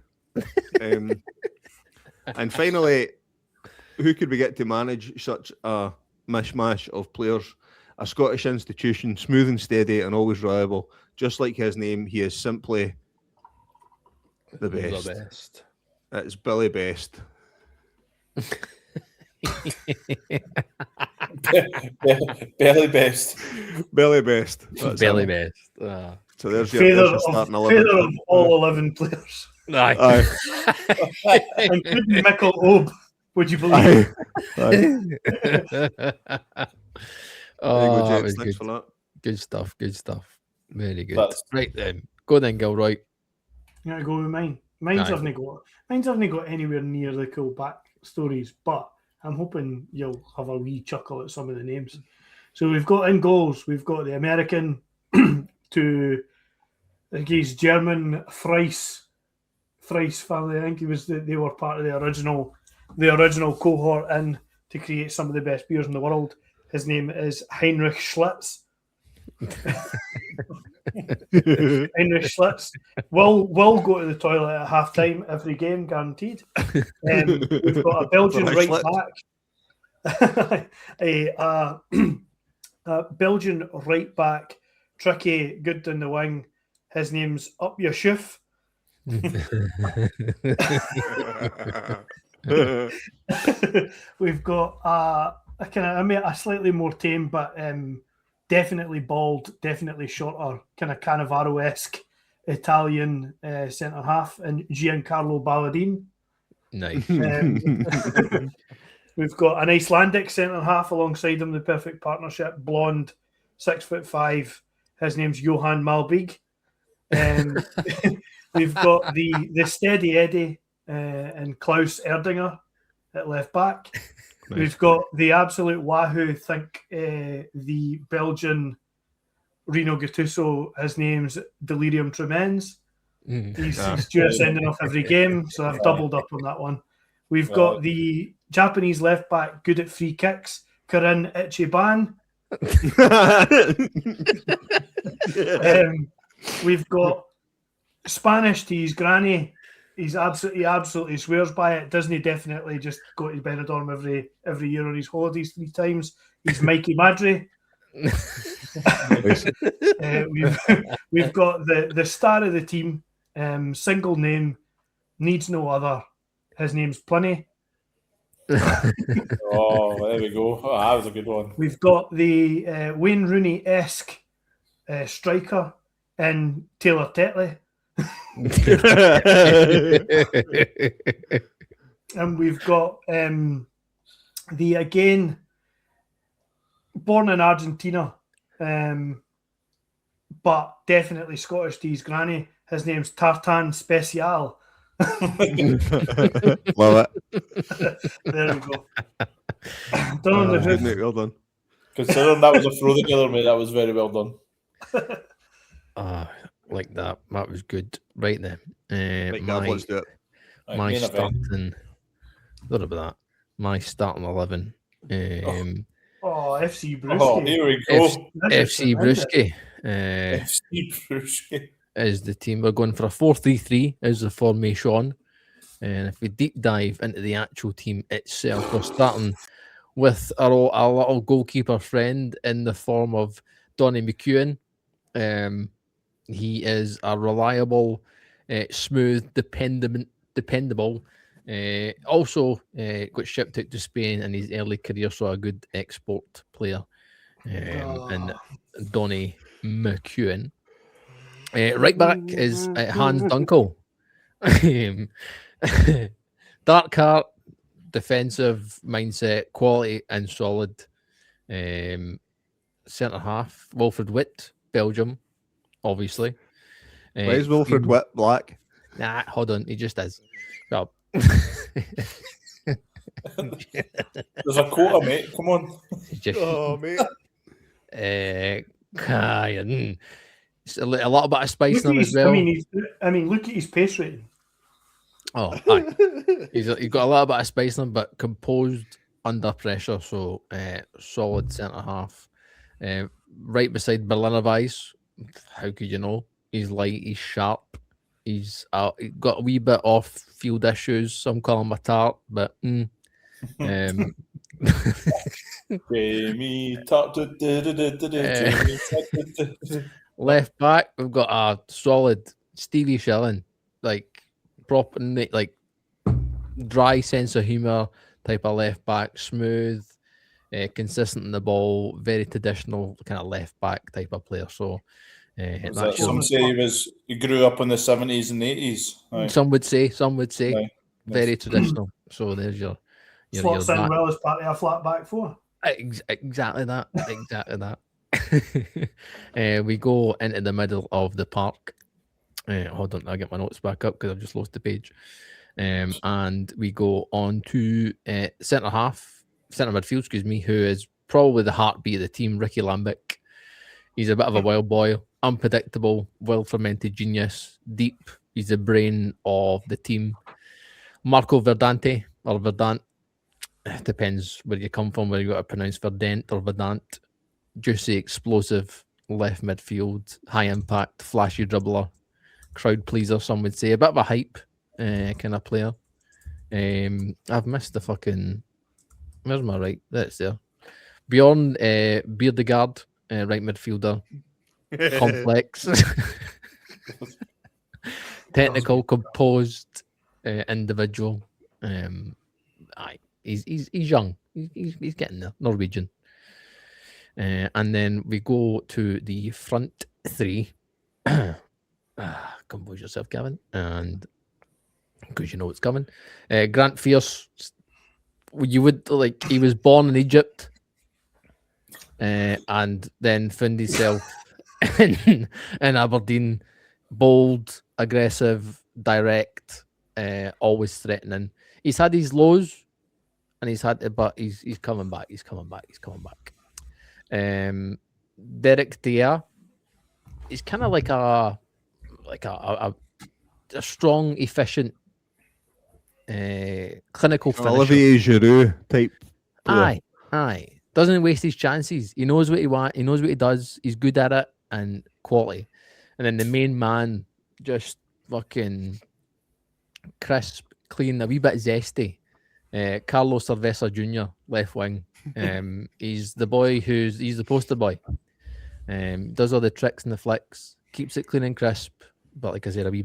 And finally, who could we get to manage such a mishmash of players? A Scottish institution, smooth and steady and always reliable. Just like his name, he is simply the best. The best. It's Billy Best. Belly Best. Belly Best. That's Belly him. Best. So there's Feather your of, starting 11. feather of all 11 players. Aye. Including Michael Obe, would you believe? Oh, that Jets. was Thanks good. for that. Good stuff. Good stuff. Very good. That's- Right then. Go then, Gilroy. I'm gonna go with mine. Mine's Aye. haven't got anywhere near the cool back stories, but I'm hoping you'll have a wee chuckle at some of the names. So we've got in goals, we've got the American to I think he's German Freiss family. I think they were part of the original cohort in to create some of the best beers in the world. His name is Heinrich Schlitz. Heinrich Schlitz will go to the toilet at half time every game, guaranteed. We've got a Belgian right back. a Belgian right back, tricky, good in the wing. His name's Up Your Shoof. We've got a slightly more tame, but definitely bald, definitely shorter, kind of Cannavaro-esque Italian centre half, and Giancarlo Balladine. Nice. We've got an Icelandic centre half alongside him, the perfect partnership, blonde, 6'5". His name's Johan Malbig. We've got the steady Eddie and Klaus Erdinger at left back. Nice. We've got the absolute wahoo, the Belgian Rino Gattuso. His name's Delirium Tremens. He's just sending off every game, so I've doubled up on that one. We've got the Japanese left back, good at free kicks, Karin Ichiban. We've got Spanish to his granny. He absolutely swears by it. Doesn't he definitely just go to Benidorm every year on his holidays 3 times? He's Mikey Madre. We've got the star of the team, single name, needs no other. His name's Pliny. Oh, there we go. Oh, that was a good one. We've got the Wayne Rooney-esque striker in Taylor Tetley. And we've got the again born in Argentina, but definitely Scottish to his granny. His name's Tartan Special. Love it. There we go. Well done. Considering that was a throw together, mate, that was very well done. Like that. That was good. Right then. Let's do it. My starting. What about that? My starting 11. FC Brewski. Oh, here we go. FC Brewski. FC Brewski is the team. We're going for a 4-3-3 as the formation. And if we deep dive into the actual team itself, we're starting with our little goalkeeper friend in the form of Donny McEwen. He is a reliable, smooth, dependable. Also got shipped out to Spain in his early career, so a good export player. And Donny McEwen. Right back is Hans Dunkel. Dark heart, defensive mindset, quality and solid. Centre half, Wilfred Witt, Belgium, obviously. Why is Wilfred Witt black? Nah, hold on, he just is. Well, There's a quota, mate. Come on. Oh, mate. It's a little bit of spice in him as well. I mean, look at his pace rating. Oh, aye. He's got a little bit of spice in him, but composed under pressure. So solid centre half. Right beside Berliner Weiss. How could you know? He's light. He's sharp. He's got a wee bit off field issues. Some call him a tart, but left back, we've got a solid Stevie Schilling, like proper, like dry sense of humour type of left back, smooth, consistent in the ball, very traditional kind of left back type of player. So, some say he grew up in the 70s and 80s. Right. Some would say, Right. very traditional. So there's your Slots in well as part of a flat back four. Exactly that. We go into the middle of the park. Hold on, I'll get my notes back up because I've just lost the page. And we go on to centre midfield, who is probably the heartbeat of the team, Ricky Lambic. He's a bit of a wild boy, unpredictable, well-fermented genius, deep. He's the brain of the team. Marco Verdante, or Verdant, depends where you come from, whether you got to pronounce Verdant or Verdant. Juicy, explosive, left midfield, high impact, flashy dribbler, crowd pleaser, some would say. A bit of a hype kind of player. I've missed the fucking... Where's my right? That's there. Bjorn Bierdegaard, right midfielder. Complex. Technical, composed individual. He's young. He's getting there. Norwegian. And then we go to the front three. Compose yourself, Gavin. And because you know what's coming. Grant Fierce. You would like, he was born in Egypt and then found himself in Aberdeen. Bold, aggressive, direct, always threatening. He's had his lows, and he's coming back. He's coming back. Derek Dea, he's kind of like a strong, efficient, clinical finisher. Olivier Giroud type player. Aye. Doesn't waste his chances. He knows what he wants. He knows what he does. He's good at it and quality. And then the main man, just fucking crisp, clean, a wee bit zesty. Carlos Cerveza Jr., left wing. He's the boy he's the poster boy. Does all the tricks and the flicks, keeps it clean and crisp, but like I said, a wee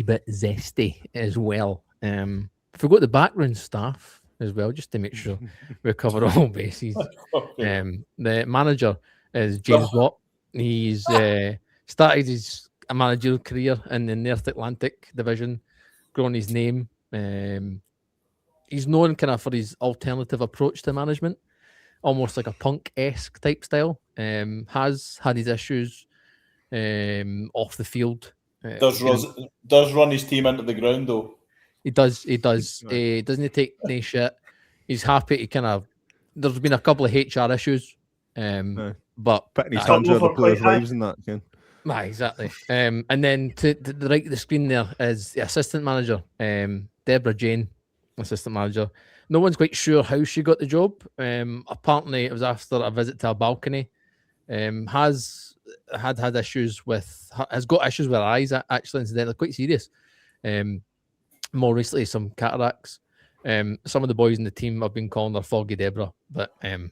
bit zesty as well. Forgot the background staff as well, just to make sure we cover all bases. The manager is James Watt. He's started his managerial career in the North Atlantic division, grown his name. He's known kind of for his alternative approach to management, almost like a punk-esque type style. Has had his issues off the field. Does run his team into the ground though. He does. Right. Doesn't he take any shit? He's happy to kind of... There's been a couple of HR issues, but... Putting his hands over players' lives and that, Ken. Exactly. And then to the right of the screen there is the assistant manager, Deborah Jane, assistant manager. No one's quite sure how she got the job. Apparently, it was after a visit to a balcony. Has got issues with her eyes, actually, incidentally, quite serious. More recently, some cataracts. Some of the boys in the team have been calling her Foggy Deborah, but there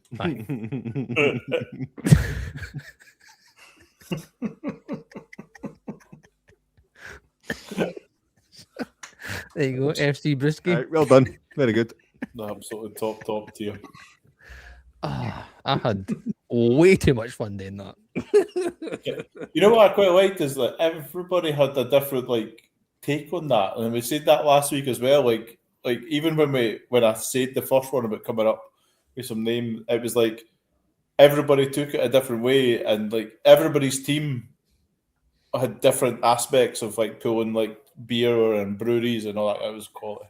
you go, FC Brisky. Right, well done, very good. No, absolutely top tier. I had way too much fun doing that. You know what I quite liked is that everybody had a different like take on that, and we said that last week as well. Like even when I said the first one about coming up with some name, it was like everybody took it a different way, and like everybody's team had different aspects of like pulling like beer and breweries and all that. It was quality.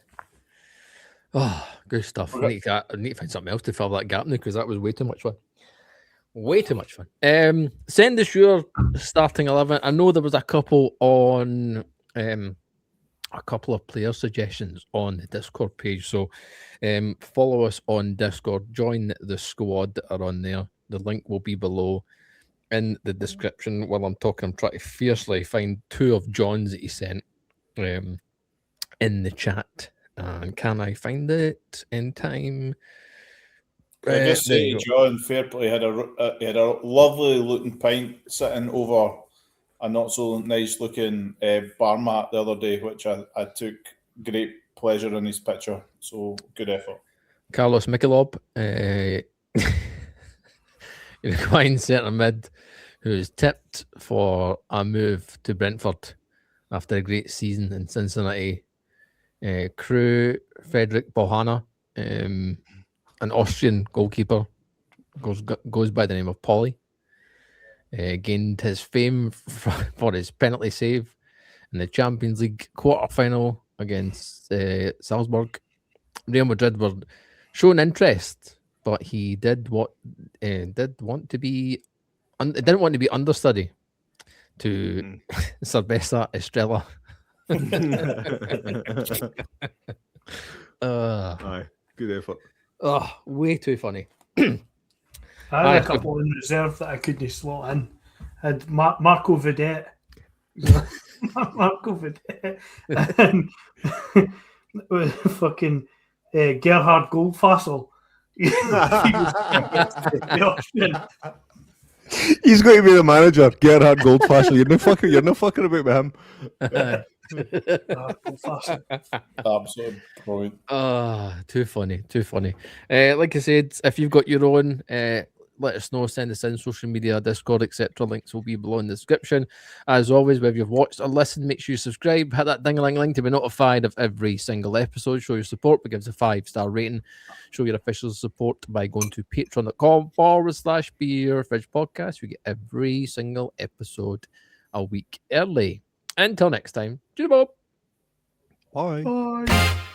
Oh, good stuff. I need to find something else to fill that gap now because that was way too much fun. Way too much fun. Send us your starting 11. I know there was a couple on a couple of player suggestions on the Discord page. So follow us on Discord, join the squad that are on there. The link will be below in the description. While I'm talking, I'm trying to fiercely find two of John's that he sent in the chat. And can I find it in time? I just say, John Fairplay had a lovely looking pint sitting over a not so nice looking bar mat the other day, which I took great pleasure in his picture. So good effort. Carlos Michelob, Uruguayan centre mid, who is tipped for a move to Brentford after a great season in Cincinnati. Crew Frederick Bohana, an Austrian goalkeeper, goes by the name of Polly. Gained his fame for his penalty save in the Champions League quarter-final against Salzburg. Real Madrid were showing interest, but he didn't want to be understudy to Cerveza Estrella. Aye, good effort. Oh, way too funny. I had a couple in reserve that I couldn't slot in. I had Marco Vidette. Marco Vidette. And fucking Gerhard Goldfassel. He's going to be the manager, Gerhard Goldfassel. You're no fucking about with him. Absolute point. Too funny. Like I said, if you've got your own, let us know, send us in social media, Discord, etc. Links will be below in the description. As always, whether you've watched or listened, make sure you subscribe, hit that ding-a-ling-ling to be notified of every single episode. Show your support by giving us a 5-star rating. Show your official support by going to patreon.com/Beer Fridge Podcast. You get every single episode a week early. Until next time, cheers, Bob. Bye. Bye.